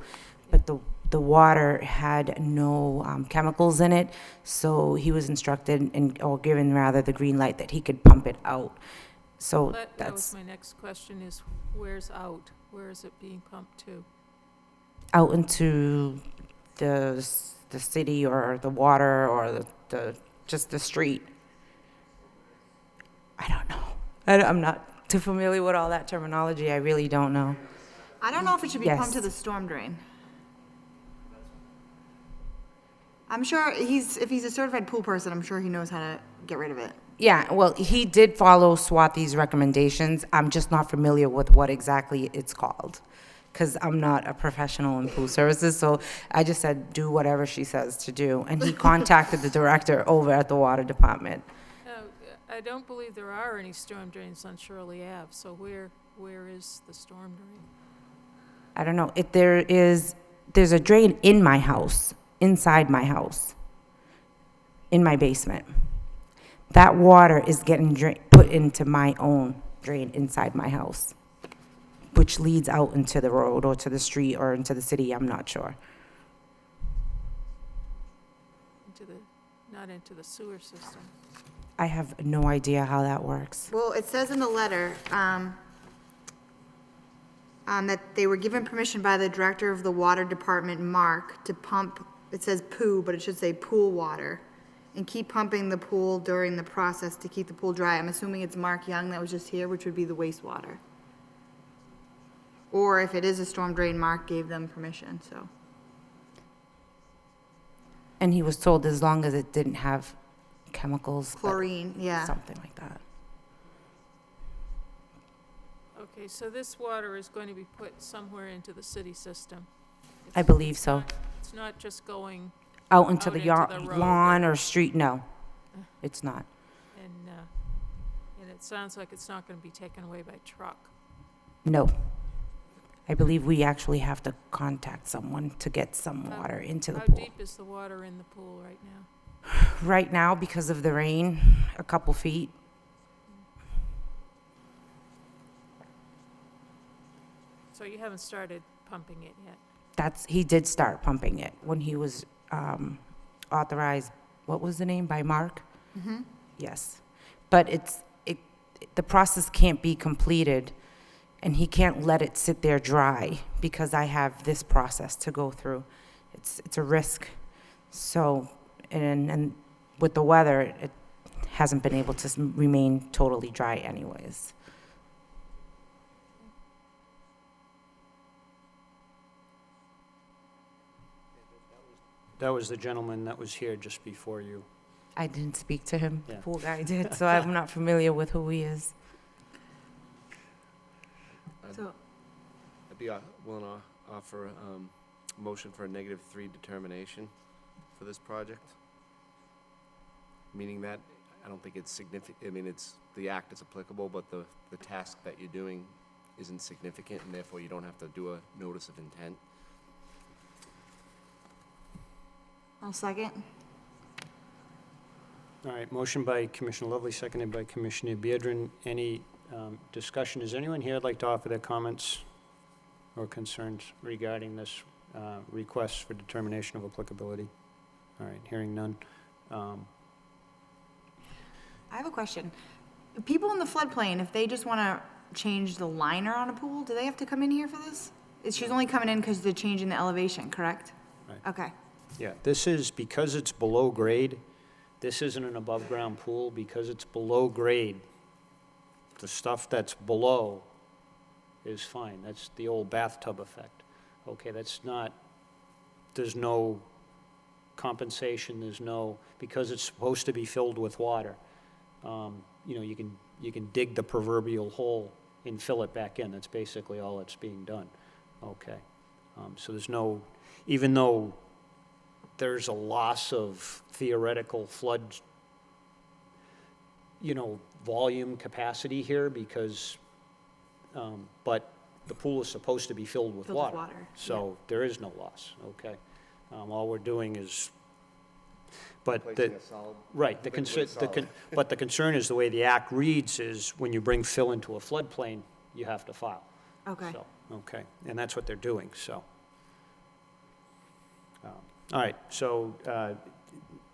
but the water had no chemicals in it, so he was instructed or given rather the green light that he could pump it out. So That was that's my next question, is where's out? Where is it being pumped to? out into the city or the water or just the street. I don't know. I'm not too familiar with all that terminology. I really don't know. I don't know if it should be Yes. pumped to the storm drain. I'm sure if he's a certified pool person, I'm sure he knows how to get rid of it. Yeah, well, he did follow Swathi's recommendations. I'm just not familiar with what exactly it's called, because I'm not a professional in pool services, so I just said, do whatever she says to do. And he contacted the director over at the water department. No, I don't believe there are any storm drains on Shirley Ave, so where is the storm drain? I don't know, if there's a drain in my house, inside my house, in my basement. That water is getting put into my own drain inside my house, which leads out into the road or to the street or into the city, I'm not sure. Not into the sewer system. I have no idea how that works. Well, it says in the letter that they were given permission by the director of the water department, Mark, to pump, it says poo, but it should say pool water, and keep pumping the pool during the process to keep the pool dry. I'm assuming it's Mark Young that was just here, which would be the wastewater. Or if it is a storm drain, Mark gave them permission, so. And he was told as long as it didn't have chemicals. but Chlorine, yeah. Something like that. Okay, so this water is going to be put somewhere into the city system? I believe so. It's not just going, Out into Out the into yard, the road lawn or- or street, no. It's not. and it sounds like it's not going to be taken away by truck. No. I believe we actually have to contact someone to get some How- water into the How pool. deep is the water in the pool right now? Right now, because of the rain, a couple feet. So you haven't started pumping it yet? He did start pumping it when he was authorized, what was the name, by Mark? Mm-hmm. Yes. But the process can't be completed, and he can't let it sit there dry because I have this process to go through. It's a risk. So, and with the weather, it hasn't been able to remain totally dry anyways. That was the gentleman that was here just before you. I didn't speak to him, the Yeah. pool guy did, so I'm not familiar with who he is. So, I'd be willing to offer a motion for a -3 determination for this project. Meaning that, I don't think it's significant, I mean, the act is applicable, but the task that you're doing isn't significant, and therefore you don't have to do a notice of intent. I'll second. All right, motion by Commissioner Lovely, seconded by Commissioner Beardron. Any discussion? Is anyone here who'd like to offer their comments or concerns regarding this request for determination of applicability? All right, hearing none. I have a question. People in the floodplain, if they just want to change the liner on a pool, do they have to come in here for this? She's only coming in because they're changing the elevation, correct? Right. Okay. Yeah, this is, because it's below grade, this isn't an above-ground pool, because it's below grade. The stuff that's below is fine. That's the old bathtub effect. Okay, that's not, there's no compensation, there's no, because it's supposed to be filled with water. You know, you can dig the proverbial hole and fill it back in. That's basically all that's being done. Okay. So there's no, even though there's a loss of theoretical flood, you know, volume capacity here because, but the pool is supposed to be filled with Filled with water. water, So there is no loss, okay? All we're doing is, but the, Placing a solid, right, the liquid concern, solid. but the concern is the way the act reads is when you bring fill into a floodplain, you have to file. Okay. So, okay, and that's what they're doing, so. All right, so,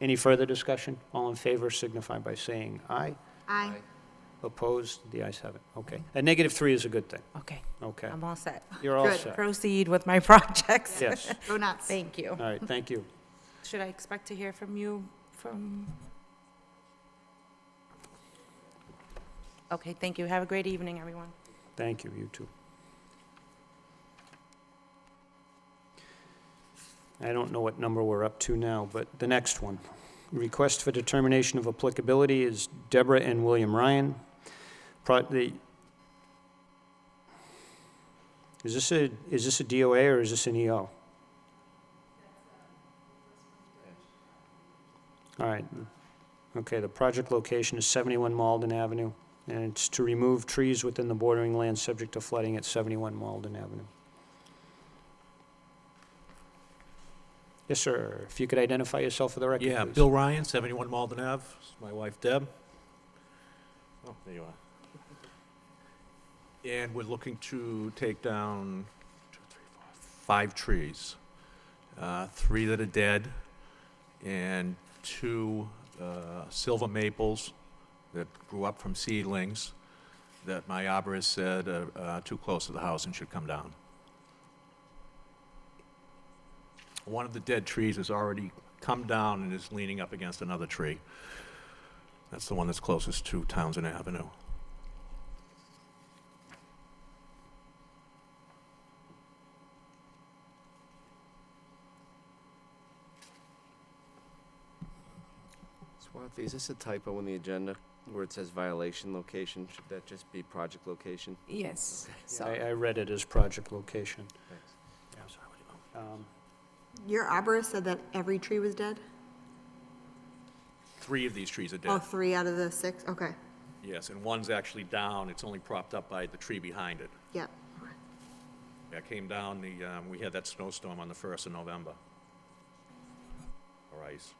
any further discussion? All in favor signify by saying aye. Aye. Opposed? The ayes have it. Okay. A -3 is a good thing. Okay, Okay. I'm all set. You're all Good. set. Proceed with my projects. Yes. Go nuts. Thank you. All right, thank you. Should I expect to hear from you from? Okay, thank you. Have a great evening, everyone. Thank you, you too. I don't know what number we're up to now, but the next one. Request for determination of applicability is Deborah and William Ryan. Is this a DOA or is this an EO? All right. Okay, the project location is 71 Malden Avenue, and it's to remove trees within the bordering land subject to flooding at 71 Malden Avenue. Yes, sir. If you could identify yourself for the record, Yeah, please. Bill Ryan, 71 Malden Ave. This is my wife Deb. Oh, there you are. And we're looking to take down 5 trees. 3 that are dead and 2 silver maples that grew up from seedlings that my arborist said are too close to the house and should come down. One of the dead trees has already come down and is leaning up against another tree. That's the one that's closest to Townsend Avenue. Swati, is this a typo in the agenda? Where it says violation location, should that just be project location? Yes, Yeah, so, I read it as project location. Thanks. Your arborist said that every tree was dead? 3 of these trees are Oh, dead. 3 out of the 6, okay, Yes, and one's actually down. It's only propped up by the tree behind it. yep. Yeah, it came down, we had that snowstorm on the 1st of November. Or ice.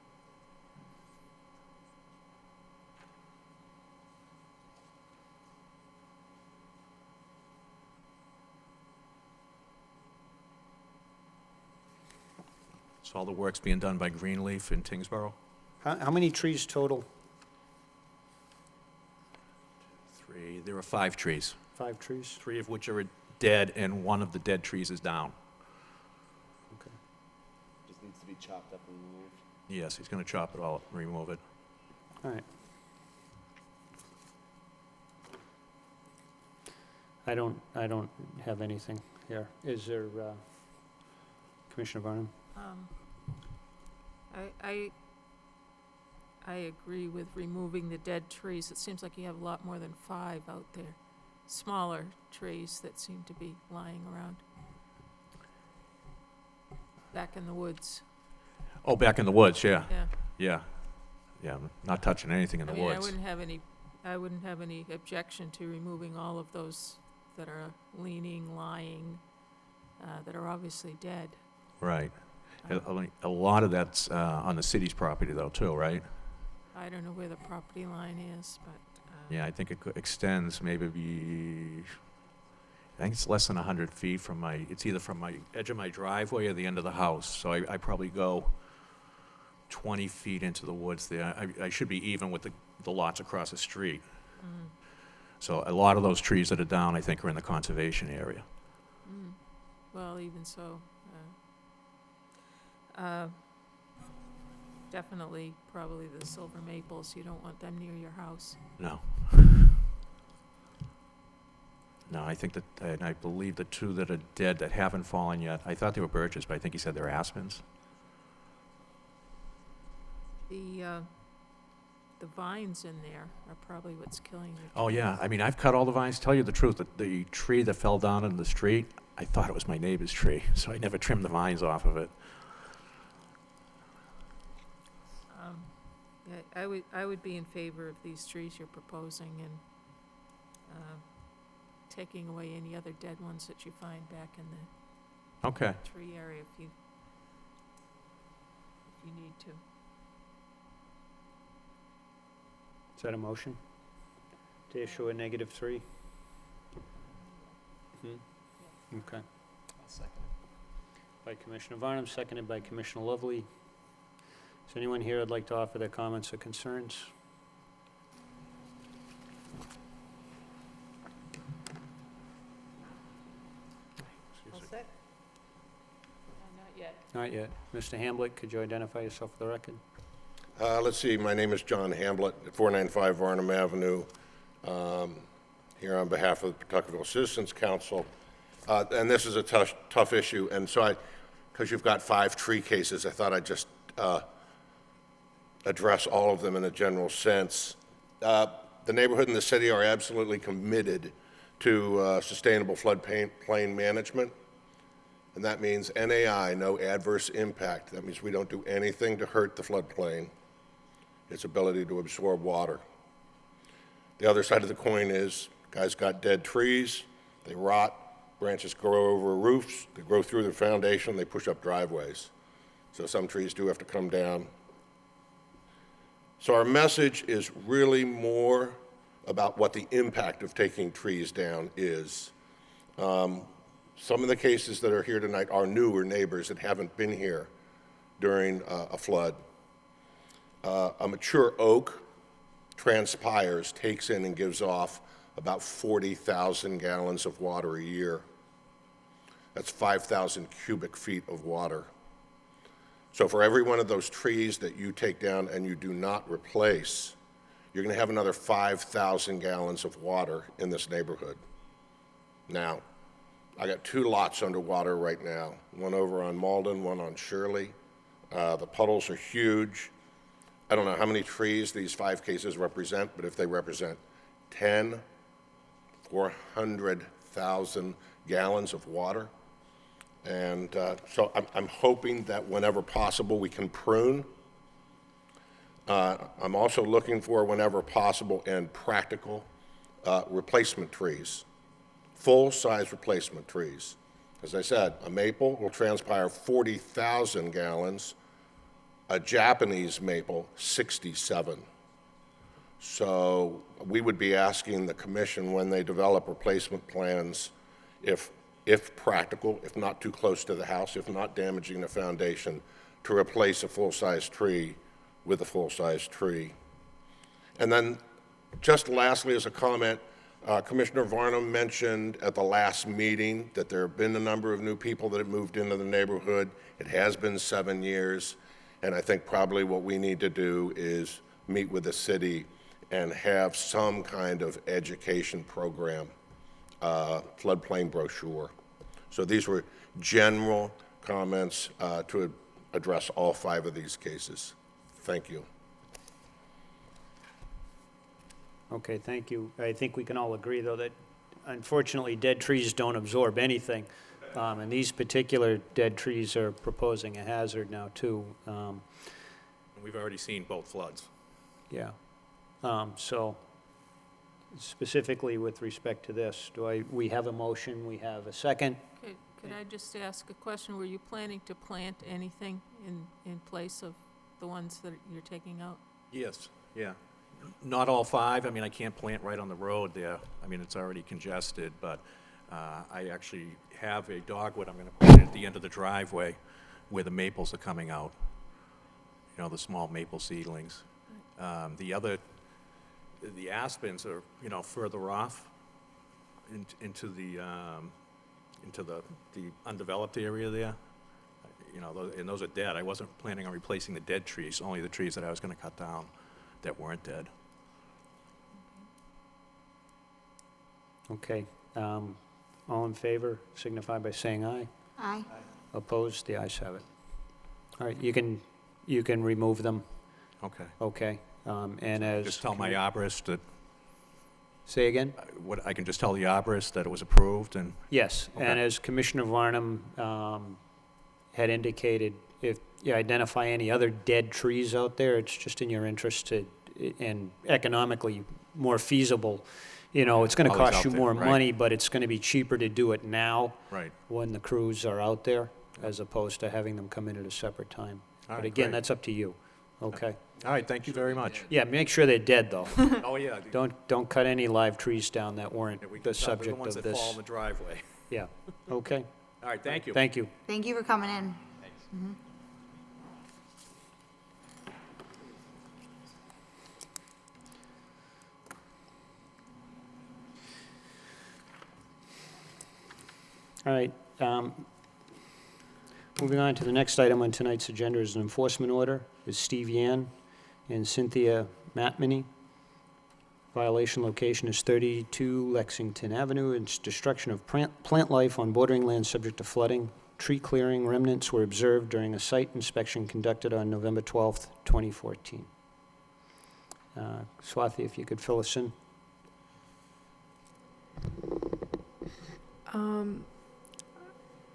So all the work's being done by Greenleaf in Tingsboro? How many trees total? 3, there are 5 trees, 5 trees? 3 of which are dead, and 1 of the dead trees is down. Okay. Just needs to be chopped up and removed. Yes, he's gonna chop it all, remove it. All right. I don't have anything here. Is there, Commissioner Barnum? I agree with removing the dead trees. It seems like you have a lot more than 5 out there. Smaller trees that seem to be lying around. Back in the woods, Oh, back in the woods, yeah, yeah. yeah. Yeah, I'm not touching anything in the I mean, I woods. wouldn't have any objection to removing all of those that are leaning, lying, that are obviously dead. Right. A lot of that's on the city's property though, too, right? I don't know where the property line is, but. Yeah, I think it extends maybe, I think it's less than 100 feet from it's either from my edge of my driveway or the end of the house. So I probably go 20 feet into the woods there. I should be even with the lots across the street. Mm, So a lot of those trees that are down, I think, are in the conservation area. well, even so, definitely, probably the silver maples, you don't want them near your house. No. No, I think that, and I believe the 2 that are dead that haven't fallen yet, I thought they were birches, but I think he said they're aspens. The vines in there are probably what's killing your. Oh, yeah, I mean, I've cut all the vines. Tell you the truth, the tree that fell down in the street, I thought it was my neighbor's tree, so I never trimmed the vines off of it. Yeah, I would be in favor of these trees you're proposing and taking away any other dead ones that you find back in the Okay. tree area if you need to. Is that a motion? To issue a -3? Okay. I'll second By Commissioner Varnum, seconded by Commissioner Lovely. Is anyone here who'd like to offer their comments or concerns? All set? Not yet. Not yet. Mr. Hamblick, could you identify yourself for the record? Let's see, my name is John Hamblett at 495 Varnum Avenue, here on behalf of the Pawtuckaville Citizens Council. And this is a tough issue, and so because you've got 5 tree cases, I thought I'd just address all of them in a general sense. The neighborhood and the city are absolutely committed to sustainable floodplain management, and that means NAI, no adverse impact. That means we don't do anything to hurt the floodplain, its ability to absorb water. The other side of the coin is, guys got dead trees, they rot, branches grow over roofs, they grow through the foundation, they push up driveways. So some trees do have to come down. So our message is really more about what the impact of taking trees down is. Some of the cases that are here tonight are newer neighbors that haven't been here during a flood. A mature oak transpires, takes in and gives off about 40,000 gallons of water a year. That's 5,000 cubic feet of water. So for every one of those trees that you take down and you do not replace, you're going to have another 5,000 gallons of water in this neighborhood. Now, I got 2 lots underwater right now, one over on Malden, one on Shirley. The puddles are huge. I don't know how many trees these 5 cases represent, but if they represent 10, 400,000 gallons of water. And so I'm hoping that whenever possible, we can prune. I'm also looking for, whenever possible and practical, replacement trees, full-size replacement trees. As I said, a maple will transpire 40,000 gallons, a Japanese maple, 67. So we would be asking the commission, when they develop replacement plans, if practical, if not too close to the house, if not damaging the foundation, to replace a full-size tree with a full-size tree. And then, just lastly, as a comment, Commissioner Varnum mentioned at the last meeting that there have been a number of new people that have moved into the neighborhood. It has been 7 years, and I think probably what we need to do is meet with the city and have some kind of education program, floodplain brochure. So these were general comments to address all 5 of these cases. Thank you. Okay, thank you. I think we can all agree, though, that unfortunately, dead trees don't absorb anything. And these particular dead trees are proposing a hazard now, too. We've already seen both floods. Yeah. So specifically with respect to this, we have a motion, we have a second? Could I just ask a question? Were you planning to plant anything in place of the ones that you're taking out? Yes, yeah. Not all 5. I mean, I can't plant right on the road there. I mean, it's already congested, but I actually have a dogwood I'm going to put at the end of the driveway where the maples are coming out. You know, the small maple seedlings. The aspens are, you know, further off into the undeveloped area there. You know, and those are dead. I wasn't planning on replacing the dead trees, only the trees that I was going to cut down that weren't dead. Okay. All in favor signify by saying aye. Aye. Opposed? The ayes have it. All right, you can remove them, Okay. okay? And as... Just tell my arborist that, Say again? I can just tell the arborist that it was approved and... Yes, and Okay. as Commissioner Varnum had indicated, if you identify any other dead trees out there, it's just in your interest to, and economically more feasible. You know, it's going to Always cost out you there, more right. money, but it's going to be cheaper to do it now Right. when the crews are out there, as opposed to having them come in at a separate time. All But right, again, great. that's up to you, okay? All right, thank you very much. Yeah, make sure they're dead, though. Oh, yeah. Don't cut any live trees down that weren't Yeah, we the can tell subject the ones of that fall this. in the driveway. Yeah, okay, All right, thank you. thank you. Thank you for coming in. All right, moving on to the next item on tonight's agenda is an enforcement order, is Steve Yan and Cynthia Matmany. Violation location is 32 Lexington Avenue. It's destruction of plant life on bordering land subject to flooding. Tree clearing remnants were observed during a site inspection conducted on November 12th, 2014. Swati, if you could fill us in.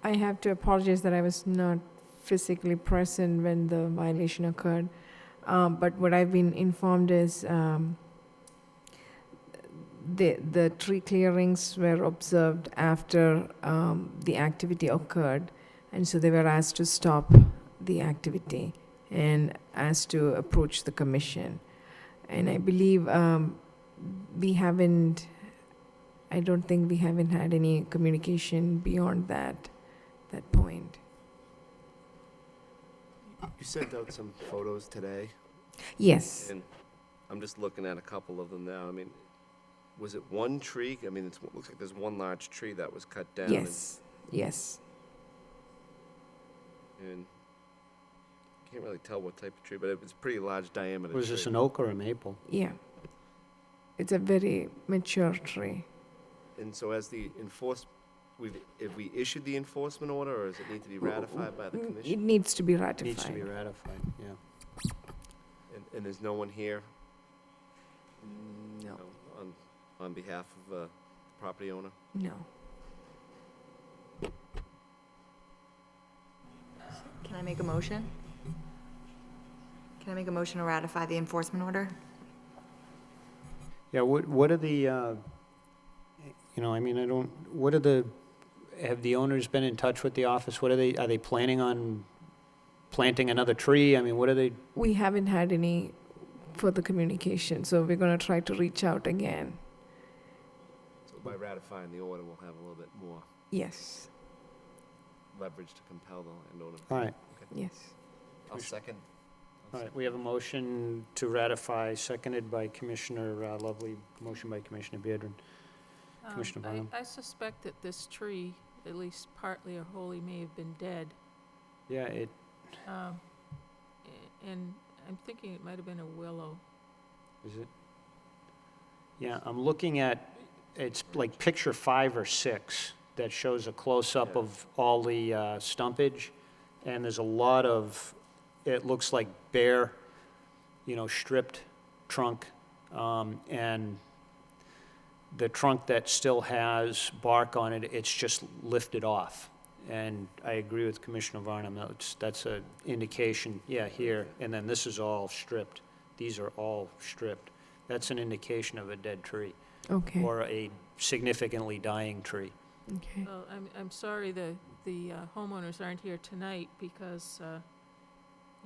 I have to apologize that I was not physically present when the violation occurred. But what I've been informed is the tree clearings were observed after the activity occurred, and so they were asked to stop the activity and asked to approach the commission. And I believe I don't think we haven't had any communication beyond that point. You sent out some photos today, Yes. and I'm just looking at a couple of them now. I mean, was it one tree? I mean, it looks like there's one large tree that was cut down. Yes. Yes. And can't really tell what type of tree, but it was a pretty large diameter Was this tree. an oak or a maple? Yeah. It's a very mature tree. And so as the have we issued the enforcement order, or does it need to be ratified by the It commission? needs to be Needs to be ratified. ratified, yeah. And there's no one here, No. know, on behalf of the property owner? No. Can I make a motion? Can I make a motion to ratify the enforcement order? Yeah, what are the, I mean, what are the, have the owners been in touch with the office? Are they planning on planting another tree? I mean, what are they, We haven't had any further communication, so we're going to try to reach out again. So by ratifying the order, we'll have a little bit more Yes, leverage to compel the landowner. all right. yes. I'll second. All right, we have a motion to ratify, seconded by Commissioner Lovely, motion by Commissioner Beardron. Commissioner Barnum? I suspect that this tree, at least partly or wholly, may have been dead. Yeah, And I'm thinking it might have been a willow. is it? Yeah, I'm looking at, it's like picture 5 or 6 that shows a close-up Yeah. of all the stumpage, and there's a lot of, it looks like bare, stripped trunk, and the trunk that still has bark on it, it's just lifted off. And I agree with Commissioner Varnum, that's an indication, yeah, here, and then this is all stripped. These are all stripped. That's an indication of a dead tree, Okay, or a significantly dying tree. okay. Well, I'm sorry the homeowners aren't here tonight because,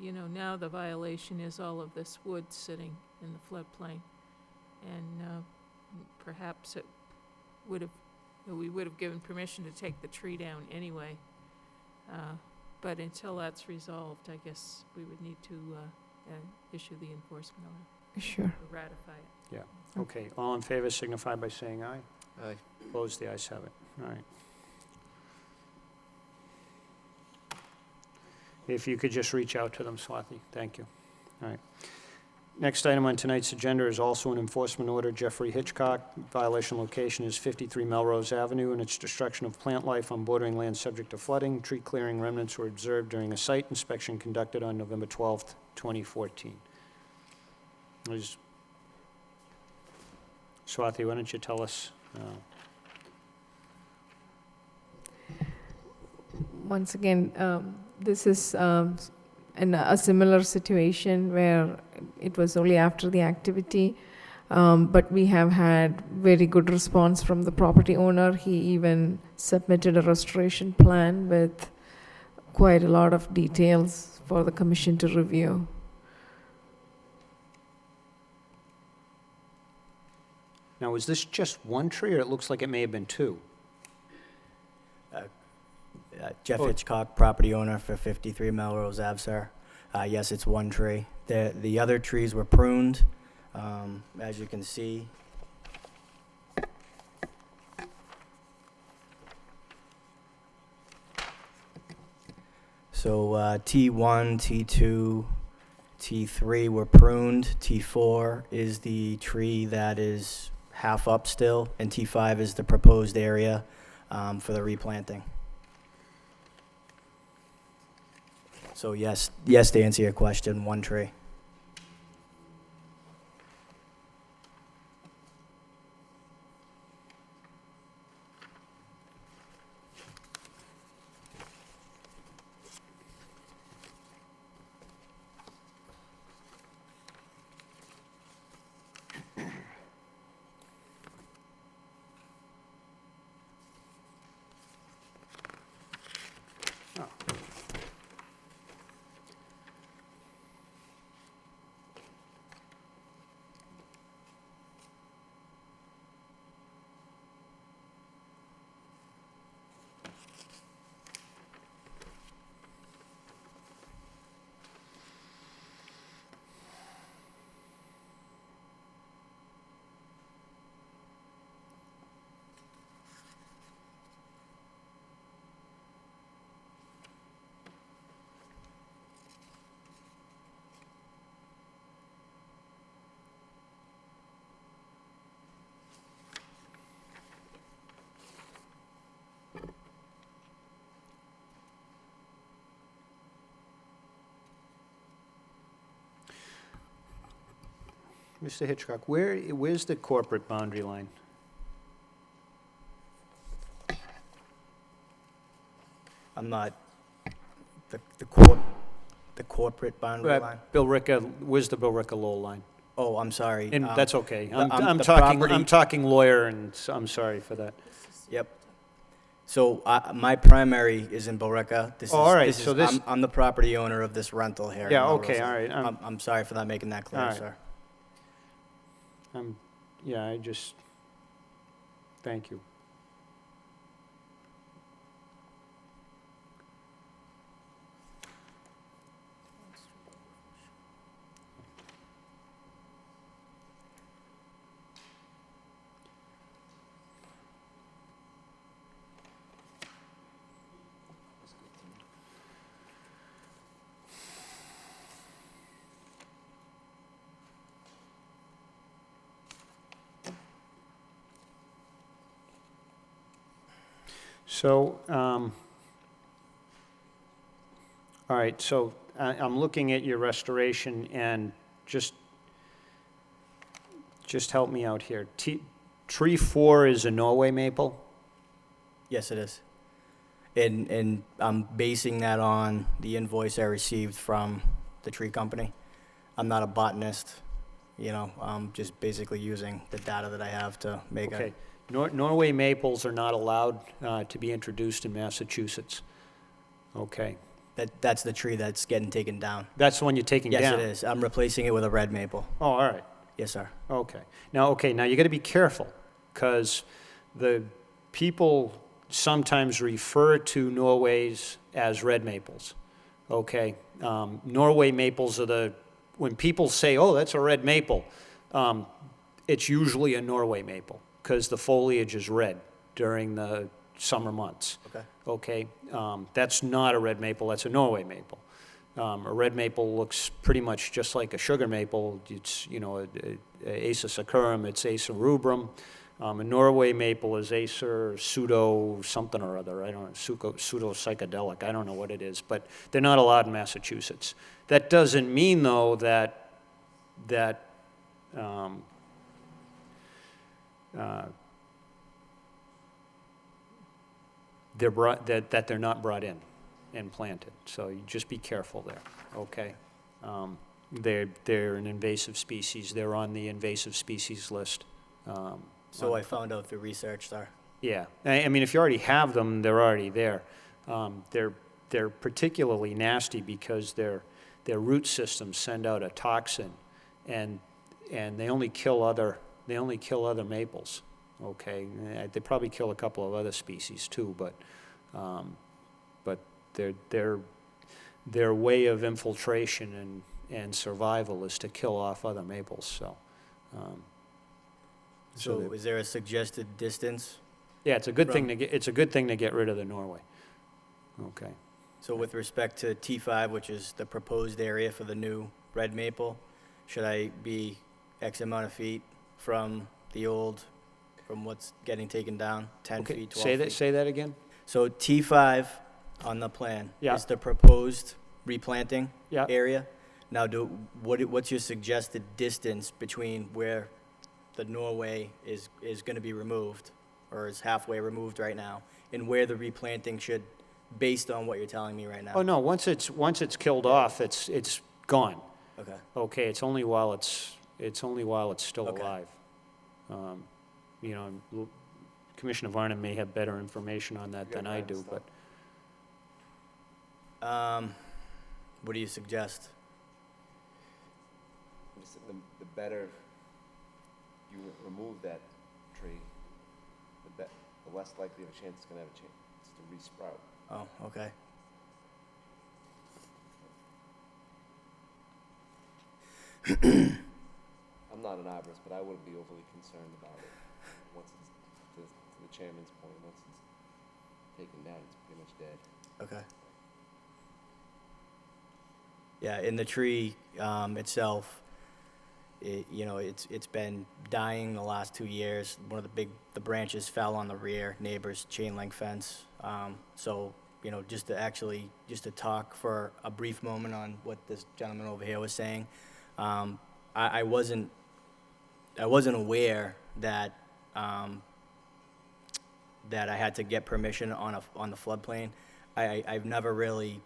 now the violation is all of this wood sitting in the floodplain. And perhaps we would have given permission to take the tree down anyway. But until that's resolved, I guess we would need to issue the enforcement order, Sure. or ratify it. Yeah, okay, all in favor signify by saying aye. Aye. Opposed, the ayes have it. All right. If you could just reach out to them, Swati, thank you. All right. Next item on tonight's agenda is also an enforcement order. Jeffrey Hitchcock, violation location is 53 Melrose Avenue, and its destruction of plant life on bordering land subject to flooding. Tree clearing remnants were observed during a site inspection conducted on November 12th, 2014. Swati, why don't you tell us? Once again, this is a similar situation where it was only after the activity, but we have had very good response from the property owner. He even submitted a restoration plan with quite a lot of details for the commission to review. Now, is this just one tree, or it looks like it may have been 2? Jeff Oh. Hitchcock, property owner for 53 Melrose Ave, sir. Yes, it's one tree. The other trees were pruned, as you can see. So T1, T2, T3 were pruned. T4 is the tree that is half up still, and T5 is the proposed area for the replanting. So yes, to answer your question, one tree. Mr. Hitchcock, where's the corporate boundary line? I'm not, the corporate boundary line? Bill Ricca, where's the Bill Ricca Lowell line? Oh, I'm sorry. And that's okay. I'm the talking, property- I'm talking lawyer, and I'm sorry for that. Yep. So my primary is in Billerica. Oh, all right, so this- I'm the property owner of this rental here. in Yeah, Melrose. okay, all right. I'm sorry for not making that All clear, right. sir. Yeah, thank you. So, all right, so I'm looking at your restoration, and just help me out here. Tree 4 is a Norway maple? Yes, it is. And I'm basing that on the invoice I received from the tree company. I'm not a botanist, I'm just basically using the data that I have to make a... Okay. Norway maples are not allowed to be introduced in Massachusetts. Okay. That's the tree that's getting taken down. That's the one you're taking down? Yes, it is. I'm replacing it with a red maple. Oh, all right. Yes, sir. Okay, now you got to be careful, because the people sometimes refer to Norways as red maples. Okay, Norway maples are when people say, "Oh, that's a red maple," it's usually a Norway maple because the foliage is red during the summer months. Okay. Okay, that's not a red maple. That's a Norway maple. A red maple looks pretty much just like a sugar maple. It's, Acer saccharum, it's Acer rubrum. A Norway maple is Acer pseudo something or other. I don't know, pseudo psychedelic. I don't know what it is, but they're not allowed in Massachusetts. That doesn't mean, though, that they're not brought in and planted. So you just be careful there, okay? They're an invasive species. They're on the invasive species list. So I found out through research, sir. Yeah, I mean, if you already have them, they're already there. They're particularly nasty because their root systems send out a toxin, and they only kill other maples. Okay, they probably kill a couple of other species too, but their way of infiltration and survival is to kill off other maples. So is there a suggested distance? Yeah, it's a good thing to get rid of the Norway. Okay. So with respect to T5, which is the proposed area for the new red maple, should I be X amount of feet from what's getting taken down, 10 Okay, feet, 12 feet? say that again? So T5 on the plan Yeah. is the proposed replanting Yeah. area. Now, what's your suggested distance between where the Norway is going to be removed, or is halfway removed right now, and where the replanting should, based on what you're telling me right now? Oh, no, once it's killed off, it's gone. Okay. Okay, it's only while it's still Okay. alive. Commissioner Varnum may have better information on that than I do, but What do you suggest? The better you remove that tree, the less likely of a chance it's gonna have a chance to resprout. Oh, okay. I'm not an arborist, but I wouldn't be overly concerned about it. Once it's, to the chairman's point, once it's taken down, it's pretty much dead. Okay. Yeah, in the tree itself, it's been dying the last 2 years. One of the branches fell on the rear neighbor's chain link fence. So, just to talk for a brief moment on what this gentleman over here was saying, I wasn't I wasn't aware that, that I had to get permission on the floodplain. I've never really,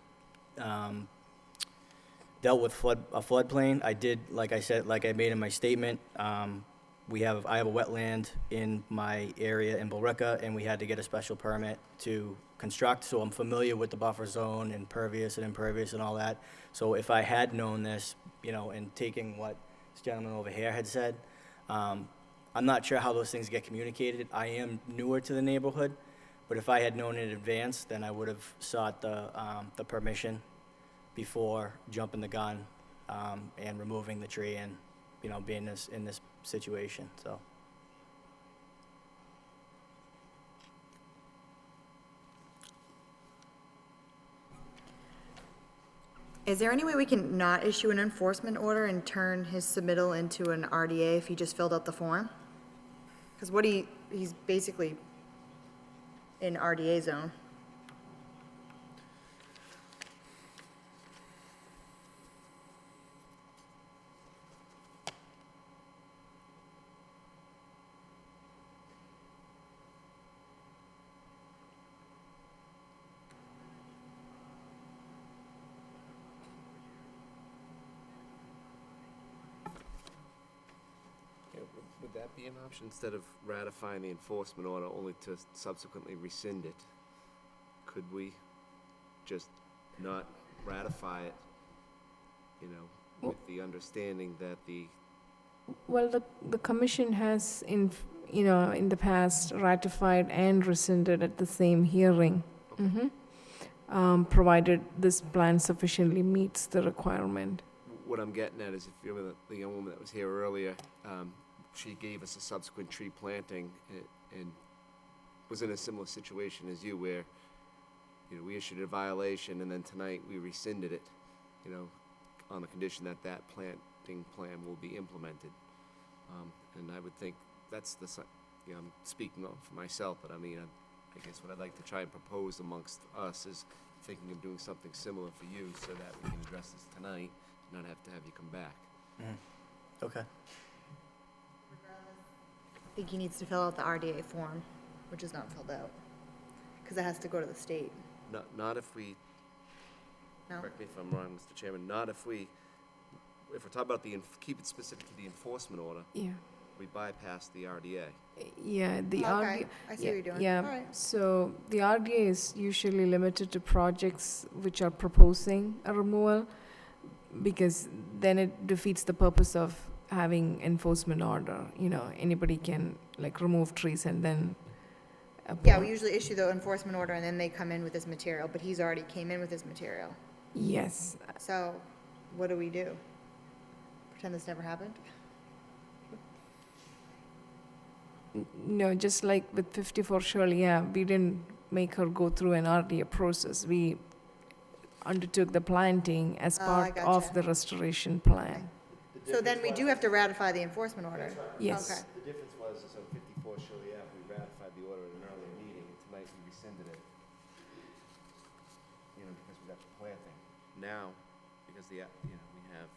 dealt with a floodplain. I did, like I said, like I made in my statement, I have a wetland in my area in Billerica, and we had to get a special permit to construct, so I'm familiar with the buffer zone and pervious and impervious and all that. So if I had known this, you know, and taking what this gentleman over here had said, I'm not sure how those things get communicated. I am newer to the neighborhood, but if I had known in advance, then I would have sought the permission before jumping the gun, and removing the tree and, you know, being in this situation, so. Is there any way we can not issue an enforcement order and turn his submittal into an RDA if he just filled out the form? Because he's basically in RDA zone. Yeah, would that be an option, instead of ratifying the enforcement order only to subsequently rescind it? Could we just not ratify it, you know, with the understanding that Well, the commission has in the past ratified and rescinded at the same hearing. Provided this plan sufficiently meets the requirement. what I'm getting at is, if you remember the young woman that was here earlier, she gave us a subsequent tree planting and was in a similar situation as you, where, you know, we issued a violation and then tonight we rescinded it, you know, on the condition that that planting plan will be implemented. And I would think that's you know, I'm speaking for myself, but I mean, I guess what I'd like to try and propose amongst us is thinking of doing something similar for you so that we can address this tonight, not have to have you come back. Okay. I think he needs to fill out the RDA form, which is not filled out, because it has to go to the state. Not if we, No? correct me if I'm wrong, Mr. Chairman, not if we're talking about keep it specific to the enforcement order, Yeah. we bypass the RDA. Yeah, the Okay, RDA. I see what you're doing. Yeah, All right. so the RDA is usually limited to projects which are proposing a removal, because then it defeats the purpose of having enforcement order. You know, anybody can like remove trees and then. Yeah, we usually issue the enforcement order and then they come in with this material, but he's already came in with his material. Yes, So what do we do? Pretend this never happened? no, just like with 54 Shirley, yeah, we didn't make her go through an RDA process. We undertook the planting as Oh, I part of gotcha. the restoration plan. So then we do have to ratify the enforcement order? Yes. Okay. The difference was, is on 54 Shirley Ave, we ratified the order at an earlier meeting, and tonight we rescinded it, you know, because we got the planting. Now, because you know, we have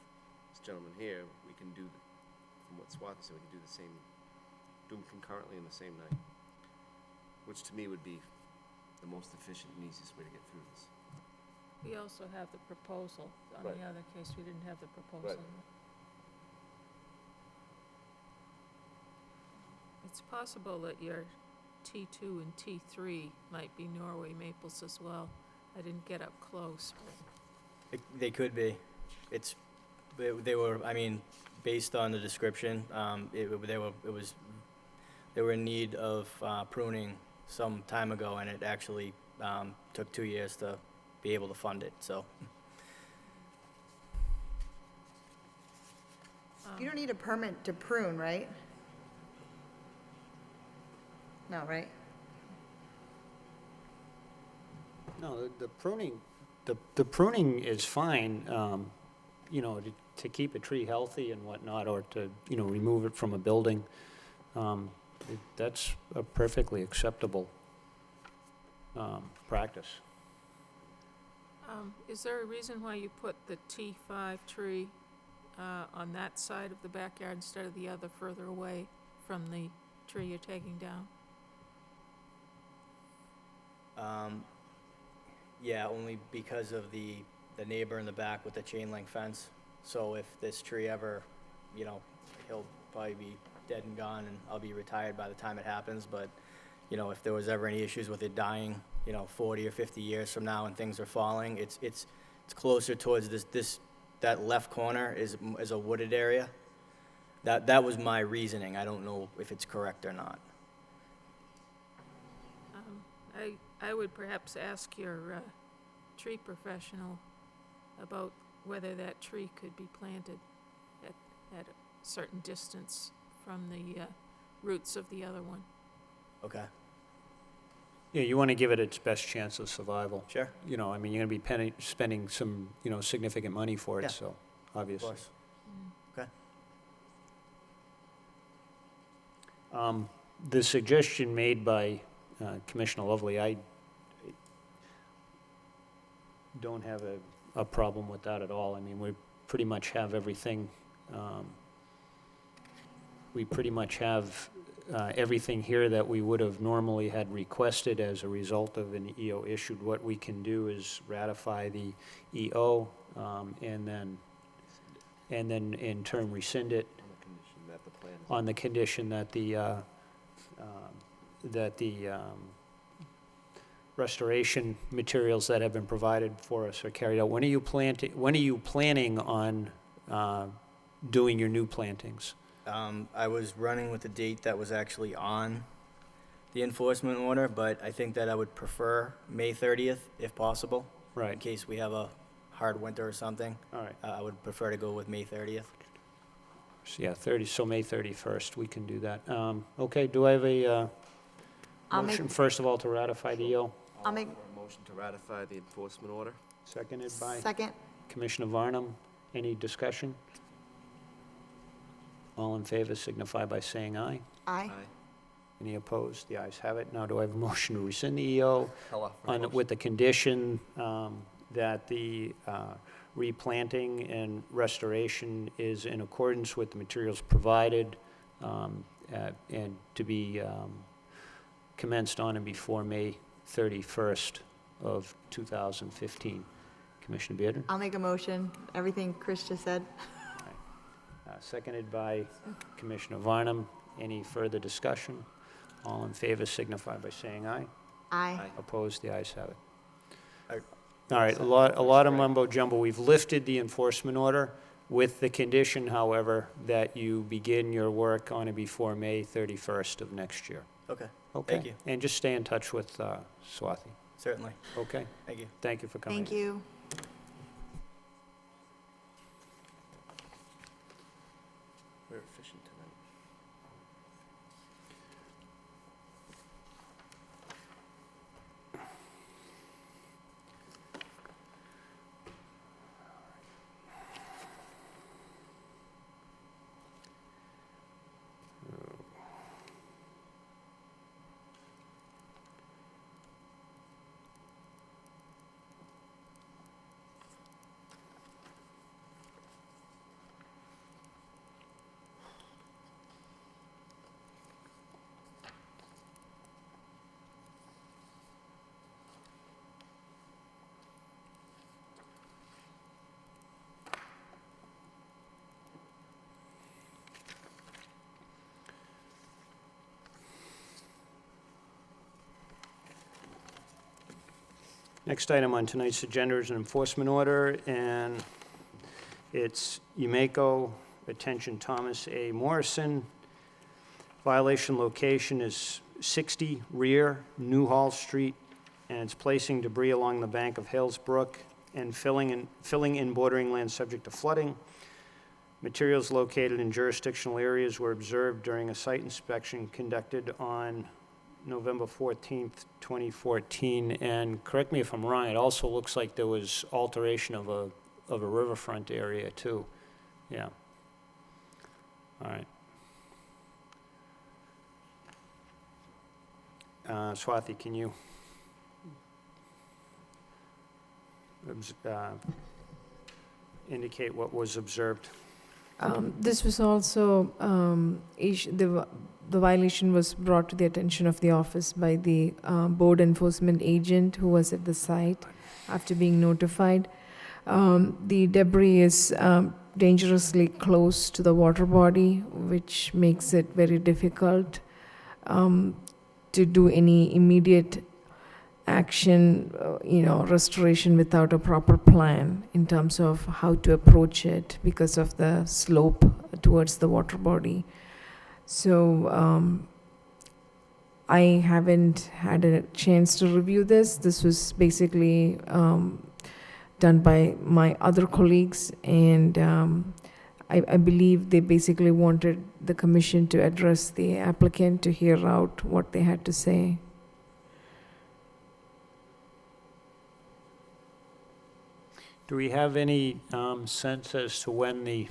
this gentleman here, we can do, from what Swati said, we can do the same, do them concurrently in the same night, which to me would be the most efficient and easiest way to get through this. We also have the proposal. On Right. the other case, we didn't have the proposal. It's possible that your T2 and T3 might be Norway maples as well. I didn't get up close. They could be. They were, I mean, based on the description, they were in need of pruning some time ago, and it actually took 2 years to be able to fund it, so. You don't need a permit to prune, right? No, right? No, the pruning, the pruning is fine, you know, to keep a tree healthy and whatnot, or to, you know, remove it from a building. That's a perfectly acceptable practice. Is there a reason why you put the T5 tree on that side of the backyard instead of the other further away from the tree you're taking down? Yeah, only because of the neighbor in the back with the chain link fence. So if this tree ever, you know, he'll probably be dead and gone, and I'll be retired by the time it happens, but, you know, if there was ever any issues with it dying, you know, 40 or 50 years from now and things are falling, it's closer towards that left corner is a wooded area. That was my reasoning. I don't know if it's correct or not. I would perhaps ask your tree professional about whether that tree could be planted at a certain distance from the roots of the other one. Okay, Yeah, you want to give it its best chance of survival. sure, You know, I mean, you're going to be spending some, you know, significant money for it, Yeah. so, of obviously. course. Okay. The suggestion made by Commissioner Lovely, I don't have a problem with that at all. I mean, we pretty much have everything, everything here that we would have normally had requested as a result of an EO issued. What we can do is ratify the EO, and then in turn rescind it On the condition that the plan is. on the condition that the restoration materials that have been provided for us are carried out. When are you planning on doing your new plantings? I was running with the date that was actually on the enforcement order, but I think that I would prefer May 30th if possible. In Right, case we have a hard winter or something, all right. I would prefer to go with May 30th. So, yeah, so May 31st, we can do that. Okay, do I have a I'll make, motion, first of all, to ratify the EO? I'll make, Offer a motion to ratify the enforcement order. Seconded by second, Commissioner Varnum. Any discussion? All in favor signify by saying aye. aye. Any opposed? The ayes have it. Now, do I have a motion to rescind the EO Motion. with the condition that the replanting and restoration is in accordance with the materials provided and to be commenced on and before May 31st of 2015. Commissioner Bearden? I'll make a motion, everything Chris just said. Seconded by Commissioner Varnum. Any further discussion? All in favor signify by saying aye. Aye. Opposed? The ayes have it. Aye. All right, a lot of mumbo jumbo. We've lifted the enforcement order with the condition, however, that you begin your work on and before May 31st of next year. Okay, Okay? Thank you. And just stay in touch with Swathi. certainly. Okay? Thank you. Thank you for coming. Thank you. We're efficient tonight. Next item on tonight's agenda is an enforcement order, and it's Umeko, attention Thomas A. Morrison. Violation location is 60 Rear Newhall Street, and it's placing debris along the bank of Hales Brook and filling in bordering land subject to flooding. Materials located in jurisdictional areas were observed during a site inspection conducted on November 14th, 2014, and correct me if I'm wrong, it also looks like there was alteration of a riverfront area too. Yeah. All right. Swathi, can you indicate what was observed? This was also, the violation was brought to the attention of the office by the board enforcement agent who was at the site after being notified. The debris is dangerously close to the water body, which makes it very difficult to do any immediate action, restoration without a proper plan in terms of how to approach it because of the slope towards the water body. So I haven't had a chance to review this. This was basically done by my other colleagues, and I believe they basically wanted the commission to address the applicant to hear out what they had to say. Do we have any sense as to when the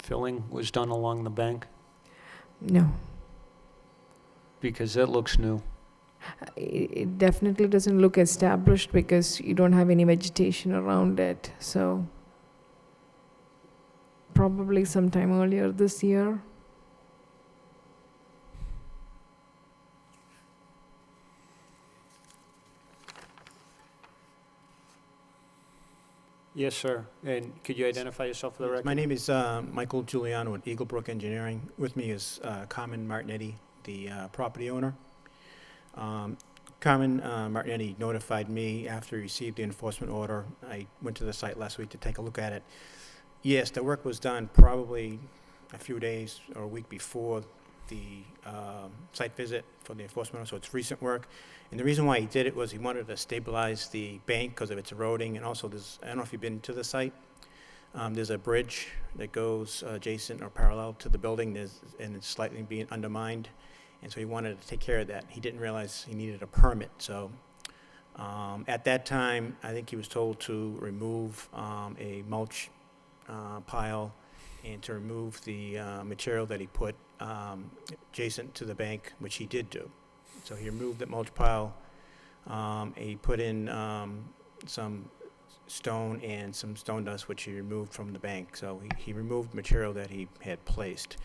filling was done along the bank? No, Because it looks new. it definitely doesn't look established because you don't have any vegetation around it, so probably sometime earlier this year. Yes, sir. And could you identify yourself for the record? My name is Michael Giuliano at Eaglebrook Engineering. With me is Carmen Martinetti, the property owner. Carmen Martinetti notified me after he received the enforcement order. I went to the site last week to take a look at it. Yes, the work was done probably a few days or a week before the site visit for the enforcement order, so it's recent work. And the reason why he did it was he wanted to stabilize the bank because of its eroding, and also there's, I don't know if you've been to the site, there's a bridge that goes adjacent or parallel to the building, and it's slightly being undermined, and so he wanted to take care of that. He didn't realize he needed a permit, so at that time, I think he was told to remove a mulch pile and to remove the material that he put adjacent to the bank, which he did do. So he removed the mulch pile, he put in some stone and some stone dust, which he removed from the bank. So he removed material that he had placed.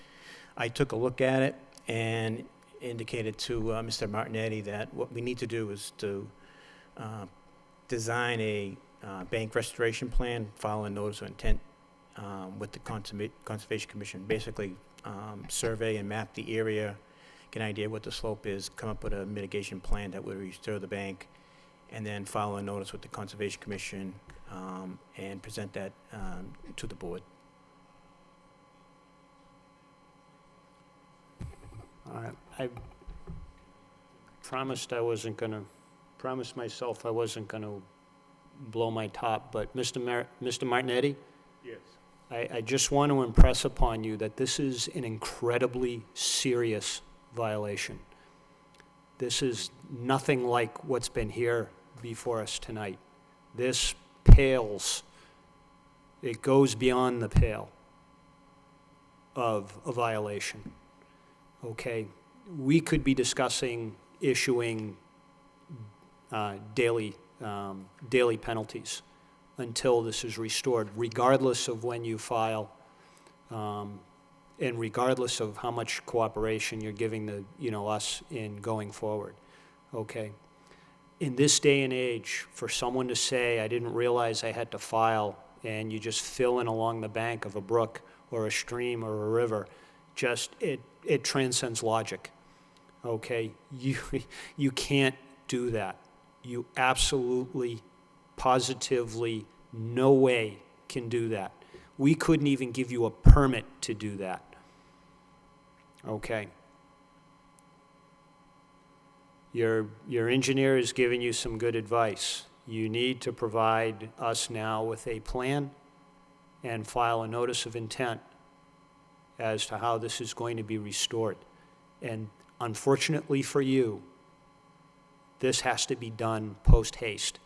I took a look at it and indicated to Mr. Martinetti that what we need to do is to design a bank restoration plan, file a notice of intent with the Conservation Commission, basically survey and map the area, get an idea what the slope is, come up with a mitigation plan that would restore the bank, and then file a notice with the Conservation Commission and present that to the board. All right. I promised myself I wasn't going to blow my top, but Mr. Martinetti? Yes. I just want to impress upon you that this is an incredibly serious violation. This is nothing like what's been here before us tonight. This pales, it goes beyond the pale of a violation. Okay? We could be discussing issuing daily penalties until this is restored, regardless of when you file, and regardless of how much cooperation you're giving us in going forward, okay? In this day and age, for someone to say, I didn't realize I had to file, and you just fill in along the bank of a brook or a stream or a river, it transcends logic, okay? You can't do that. You absolutely, positively, no way can do that. We couldn't even give you a permit to do that. Okay. Your engineer is giving you some good advice. You need to provide us now with a plan and file a notice of intent as to how this is going to be restored. And unfortunately for you, this has to be done post-haste.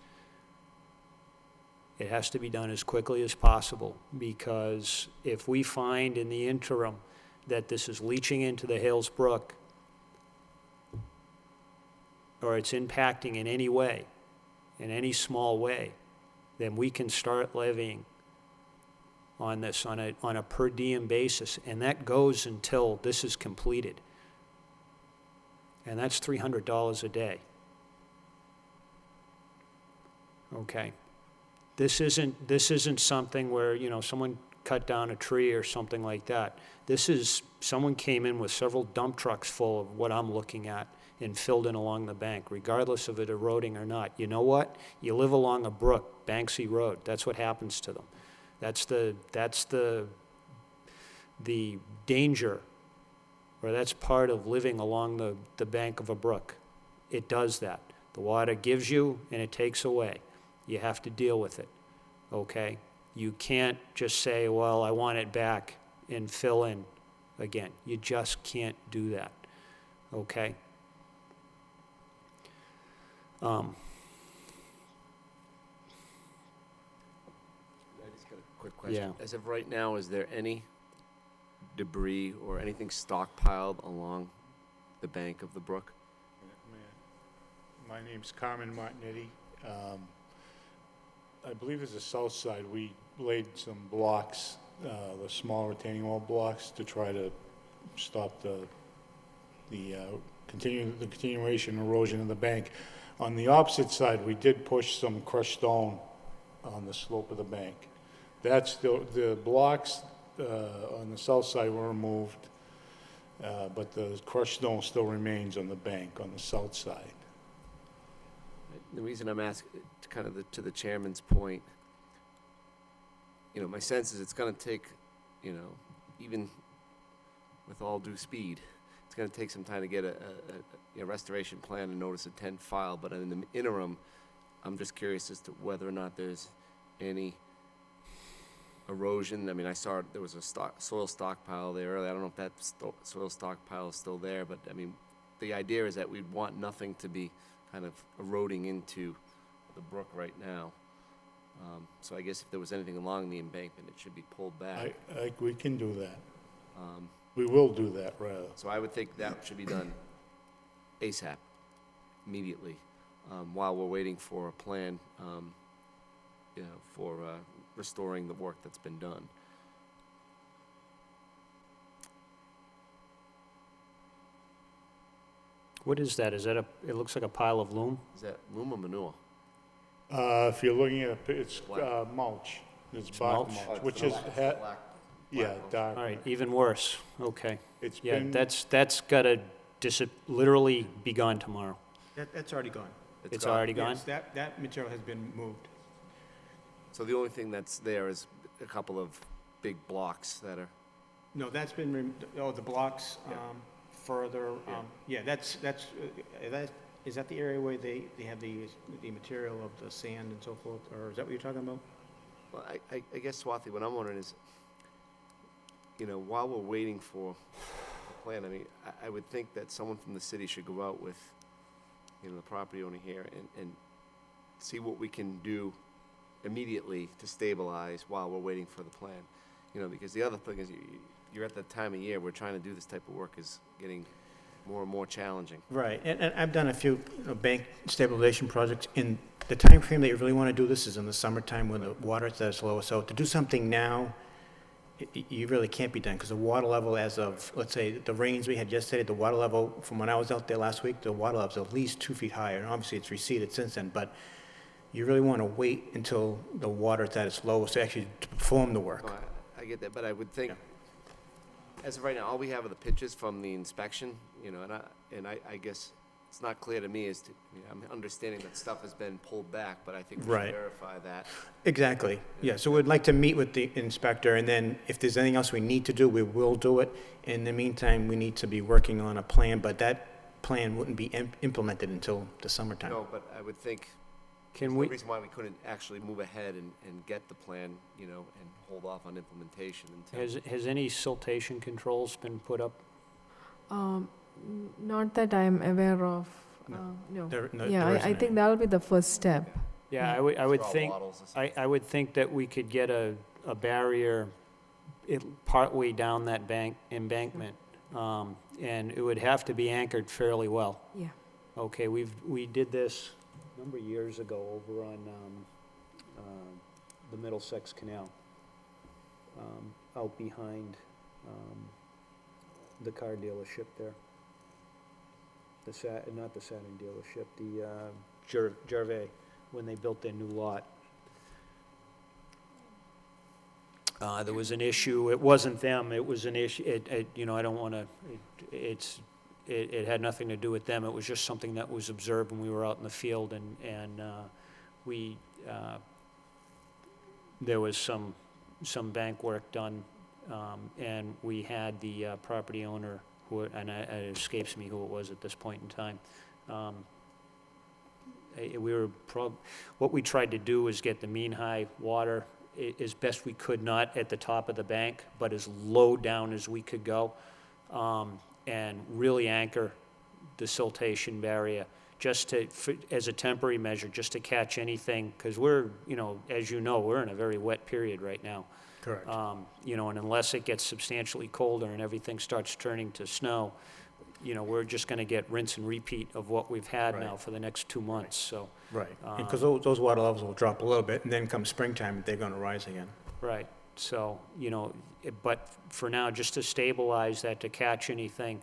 It has to be done as quickly as possible, because if we find in the interim that this is leaching into the Hales Brook, or it's impacting in any way, in any small way, then we can start levying on this on a per diem basis, and that goes until this is completed. And that's $300 a day. Okay. This isn't something where, someone cut down a tree or something like that. This is, someone came in with several dump trucks full of what I'm looking at and filled in along the bank, regardless of it eroding or not. You know what? You live along a brook, Banksy Road. That's what happens to them. That's the danger, or that's part of living along the bank of a brook. It does that. The water gives you and it takes away. You have to deal with it, okay? You can't just say, well, I want it back and fill in again. You just can't do that, okay? I just got a quick question. Yeah. As of right now, is there any debris or anything stockpiled along the bank of the brook? My name's Carmen Martinetti. I believe it's the south side. We laid some blocks, the small retaining wall blocks, to try to stop the continuation erosion of the bank. On the opposite side, we did push some crushed stone on the slope of the bank. That's the blocks on the south side were removed, but the crushed stone still remains on the bank on the south side. The reason I'm asking, kind of to the chairman's point, my sense is it's going to take, even with all due speed, it's going to take some time to get a restoration plan and notice of intent filed. But in the interim, I'm just curious as to whether or not there's any erosion. I mean, I saw there was a soil stockpile there earlier. I don't know if that soil stockpile is still there, but I mean, the idea is that we'd want nothing to be kind of eroding into the brook right now. So I guess if there was anything along the embankment, it should be pulled back. We can do that. We will do that, rather. So I would think that should be done ASAP, immediately, while we're waiting for a plan, for restoring the work that's been done. What is that? Is that it looks like a pile of loam? Is that loam or manure? If you're looking at it's Black. mulch. It's It's bark mulch? mulch, Oh, which it's is, black. yeah, mulch. dark. All right, even worse, okay. It's Yeah, been, that's gotta literally be gone tomorrow. That's already gone. It's gone. already gone? Yes, that material has been moved. So the only thing that's there is a couple of big blocks that are, No, that's been, the blocks, further, that's, is that the area where they have the material of the sand and so forth, or is that what you're talking about? well, I guess, Swathi, what I'm wondering is, while we're waiting for a plan, I mean, I would think that someone from the city should go out with, the property owner here and see what we can do immediately to stabilize while we're waiting for the plan. Because the other thing is, you're at the time of year where trying to do this type of work is getting more and more challenging. Right, and I've done a few bank stabilization projects. In the time frame that you really want to do this is in the summertime when the water is at its lowest. So to do something now, you really can't be done, because the water level as of, let's say, the rains we had yesterday, the water level, from when I was out there last week, the water level's at least 2 feet higher, and obviously it's receded since then, but you really want to wait until the water is at its lowest to actually to perform the work. No, I get that, but I would think, Yeah. as of right now, all we have are the pictures from the inspection, and I guess it's not clear to me as to, I'm understanding that stuff has been pulled back, but I think we should Right. verify that. Exactly, yeah, so we'd like to meet with the inspector, and then if there's anything else we need to do, we will do it. In the meantime, we need to be working on a plan, but that plan wouldn't be implemented until the summertime. No, but I would think, Can there's no we, reason why we couldn't actually move ahead and get the plan, and hold off on implementation until. has any siltation controls been put up? Not that I'm aware of, no. Yeah, there I isn't think any. that'll be the first step. Yeah, I would Straw think, bottles or something. I would think that we could get a barrier partway down that embankment, and it would have to be anchored fairly well. Yeah. Okay, we did this a number of years ago over on the Middlesex Canal. out behind the car dealership there. Not the Saturn dealership, the Gervais, when they built their new lot. There was an issue, it wasn't them, it was an issue, I don't want to, it had nothing to do with them, it was just something that was observed when we were out in the field, and there was some bank work done, and we had the property owner, and it escapes me who it was at this point in time. What we tried to do was get the mean high water as best we could, not at the top of the bank, but as low down as we could go, and really anchor the siltation barrier, just as a temporary measure, just to catch anything, because we're, as we're in a very wet period right now. Correct. And unless it gets substantially colder and everything starts turning to snow, we're just going to get rinse and repeat of what we've had now Right. for the next 2 months, so. Right, because those water levels will drop a little bit, and then come springtime, they're gonna rise again. Right, so, but for now, just to stabilize that, to catch anything,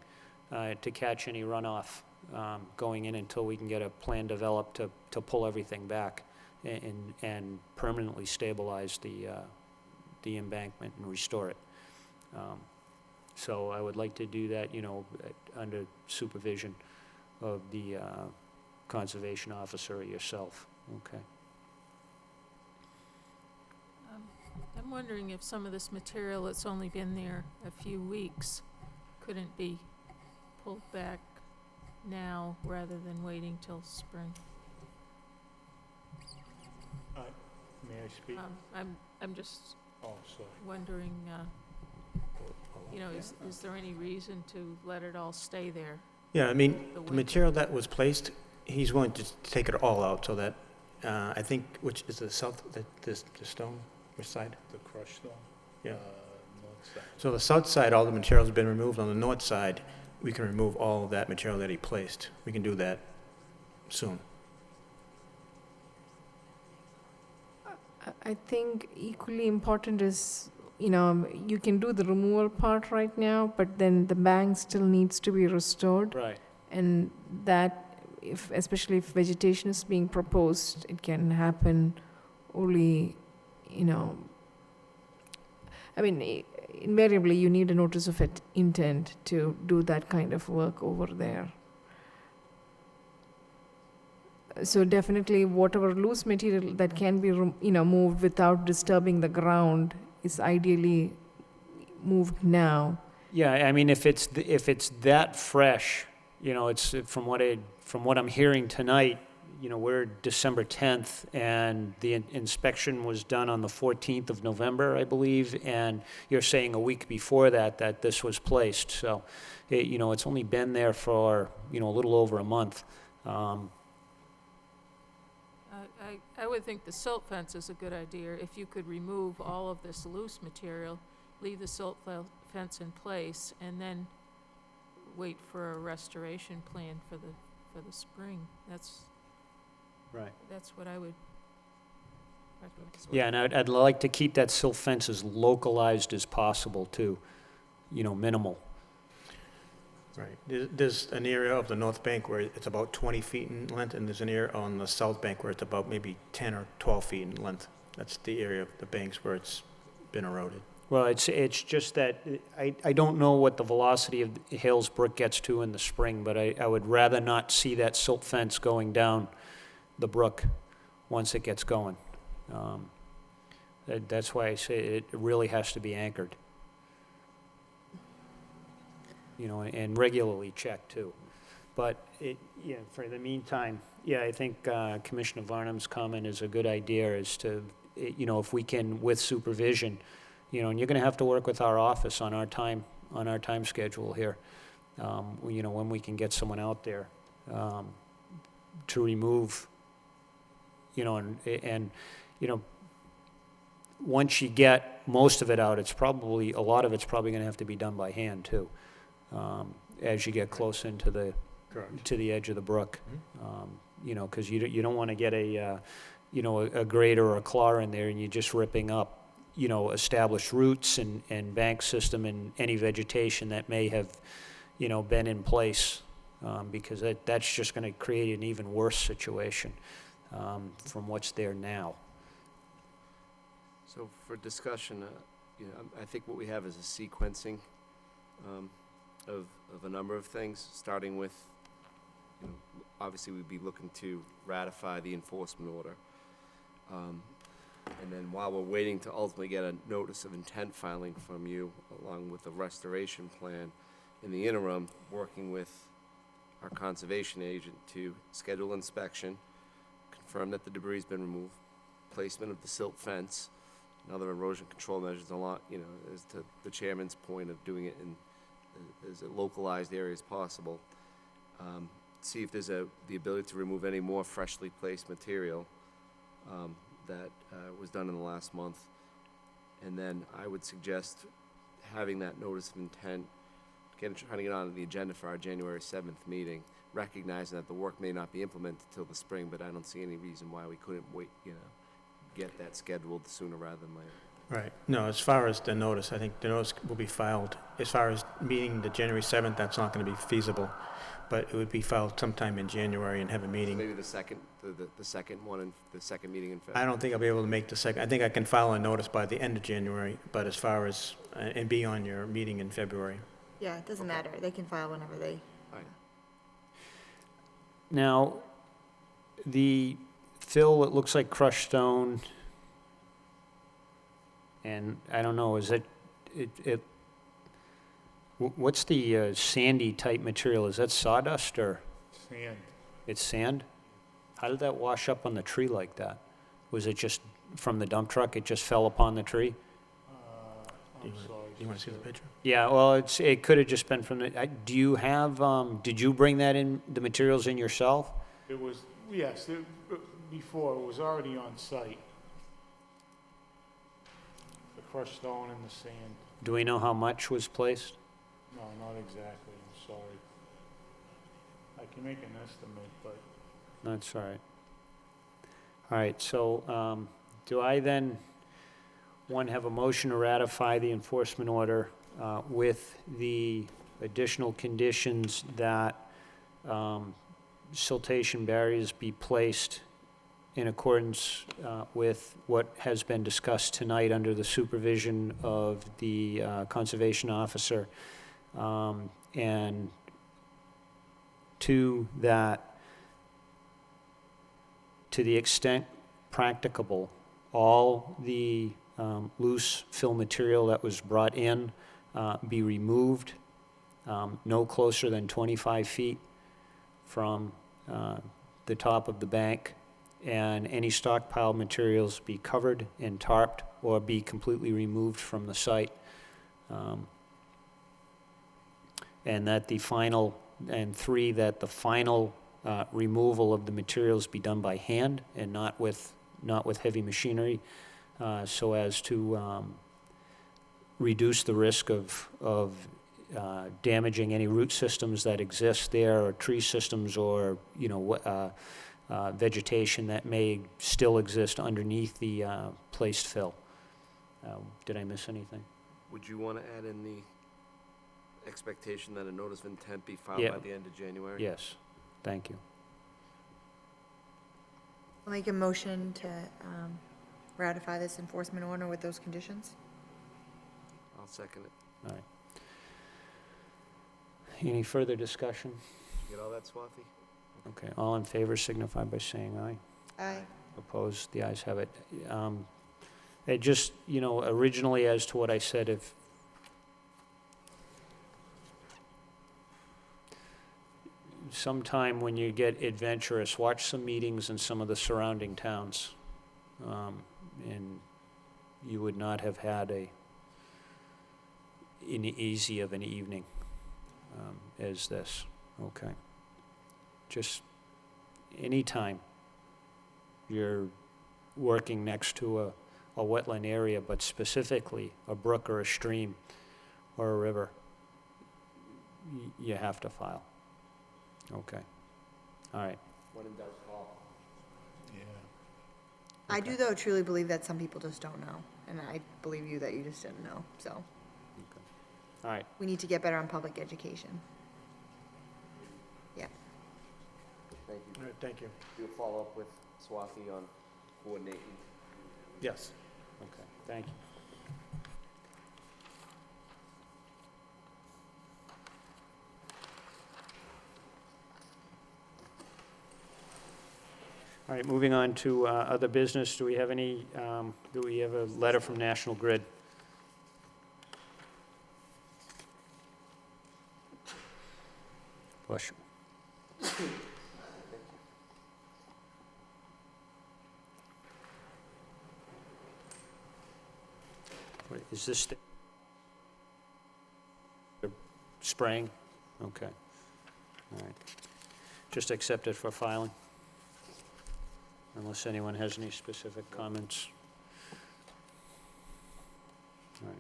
to catch any runoff going in until we can get a plan developed to pull everything back and permanently stabilize the embankment and restore it. So I would like to do that, under supervision of the conservation officer or yourself, okay? I'm wondering if some of this material that's only been there a few weeks couldn't be pulled back now rather than waiting till spring. May I speak? I'm just Oh, sorry. wondering, is there any reason to let it all stay there? Yeah, I mean, The the wind. material that was placed, he's willing to take it all out, so that, I think, which is the south, the stone, which side? The crushed stone? Yeah. North side. So the south side, all the material's been removed. On the north side, we can remove all of that material that he placed. We can do that soon. I think equally important is, you can do the removal part right now, but then the bank still needs to be restored. Right. And that, especially if vegetation is being proposed, it can happen only, invariably you need a notice of intent to do that kind of work over there. So definitely whatever loose material that can be, moved without disturbing the ground is ideally moved now. Yeah, I mean, if it's that fresh, it's from what I'm hearing tonight, we're December 10th, and the inspection was done on the 14th of November, I believe, and you're saying a week before that this was placed. So, it's only been there for, a little over a month. I would think the silt fence is a good idea. If you could remove all of this loose material, leave the silt fence in place, and then wait for a restoration plan for the spring. That's what I would recommend. Yeah, and I'd like to keep that silt fence as localized as possible, too, minimal. Right. There's an area of the north bank where it's about 20 feet in length, and there's an area on the south bank where it's about maybe 10 or 12 feet in length. That's the area of the banks where it's been eroded. Well, it's just that I don't know what the velocity of Hales Brook gets to in the spring, but I would rather not see that silt fence going down the brook once it gets going. That's why I say it really has to be anchored. And regularly checked too. But for the meantime, I think Commissioner Varnum's comment is a good idea, is to, if we can, with supervision, and you're gonna have to work with our office on our time schedule here, when we can get someone out there, to remove, and once you get most of it out, a lot of it's probably gonna have to be done by hand too. As you get close into to the edge of the brook, because you don't want to get a grader or a claw in there and you're just ripping up, established roots and bank system and any vegetation that may have, been in place, because that's just going to create an even worse situation from what's there now. So for discussion, I think what we have is a sequencing of a number of things, starting with, obviously we'd be looking to ratify the enforcement order. And then while we're waiting to ultimately get a notice of intent filing from you, along with the restoration plan, in the interim, working with our conservation agent to schedule inspection, confirm that the debris's been removed, placement of the silt fence, and other erosion control measures, a lot, as to the chairman's point of doing it in as a localized area as possible. See if there's the ability to remove any more freshly placed material that was done in the last month. And then I would suggest having that notice of intent, trying to get on the agenda for our January 7th meeting, recognizing that the work may not be implemented till the spring, but I don't see any reason why we couldn't wait, get that scheduled sooner rather than later. Right. No, as far as the notice, I think the notice will be filed. As far as meeting the January 7th, that's not going to be feasible, but it would be filed sometime in January and have a meeting. Maybe the second one, and the second meeting in I February. don't think I'll be able to make the second. I think I can file a notice by the end of January, but as far as, and be on your meeting in February. Yeah, it doesn't matter. They can file whenever they. All right. Now, the fill, it looks like crushed stone, and I don't know, is what's the sandy type material? Is that sawdust or? Sand. It's sand? How did that wash up on the tree like that? Was it just from the dump truck, it just fell upon the tree? I'm sorry. You want to see the picture? Yeah, well, it could have just been from the, do you have, did you bring that in, the materials in yourself? It was, yes, before, it was already on site. The crushed stone and the sand. Do we know how much was placed? No, not exactly, I'm sorry. I can make an estimate, but That's all right. All right, so do I then, have a motion to ratify the enforcement order with the additional conditions that siltation barriers be placed in accordance with what has been discussed tonight under the supervision of the conservation officer, and two, that to the extent practicable, all the loose fill material that was brought in be removed no closer than 25 feet from the top of the bank, and any stockpile materials be covered and tarped or be completely removed from the site. And that the final, and three, that the final removal of the materials be done by hand and not with heavy machinery, so as to reduce the risk of damaging any root systems that exist there, or tree systems, or vegetation that may still exist underneath the placed fill. Did I miss anything? Would you want to add in the expectation that a notice of intent be filed Yeah. by the end of January? Yes, thank you. I'll make a motion to ratify this enforcement order with those conditions. I'll second it. All right. Any further discussion? Get all that, Swathi? Okay, all in favor signify by saying aye. Aye. Opposed, the ayes have it. It just, originally as to what I said, if sometime when you get adventurous, watch some meetings in some of the surrounding towns, and you would not have had an easy of an evening as this, okay? Just anytime you're working next to a wetland area, but specifically a brook or a stream or a river, you have to file. Okay. All right. When in doubt, call. yeah. I do, though, truly believe that some people just don't know. and I believe you that you just didn't know, so. All right, We need to get better on public education. Yeah. Thank All you. right, thank you. Do a follow-up with Swati on coordinating. Yes. okay, thank you. All right, moving on to other business. Do we have any, do we have a letter from National Grid? Bless you. Wait, is this the spraying? Okay. All right. Just accept it for filing, unless anyone has any specific comments. All right.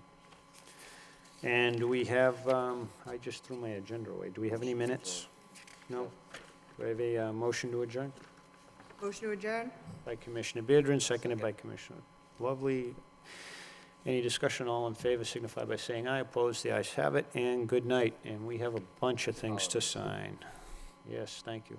And do we have, I just threw my agenda away. Do we have any minutes? No? Do I have a motion to adjourn? Motion to adjourn? By Commissioner Beardron, seconded by Commissioner Lovely. Any discussion, all in favor, signify by saying aye. Opposed, the ayes have it, and good night. And we have a bunch of things to sign. Yes, thank you.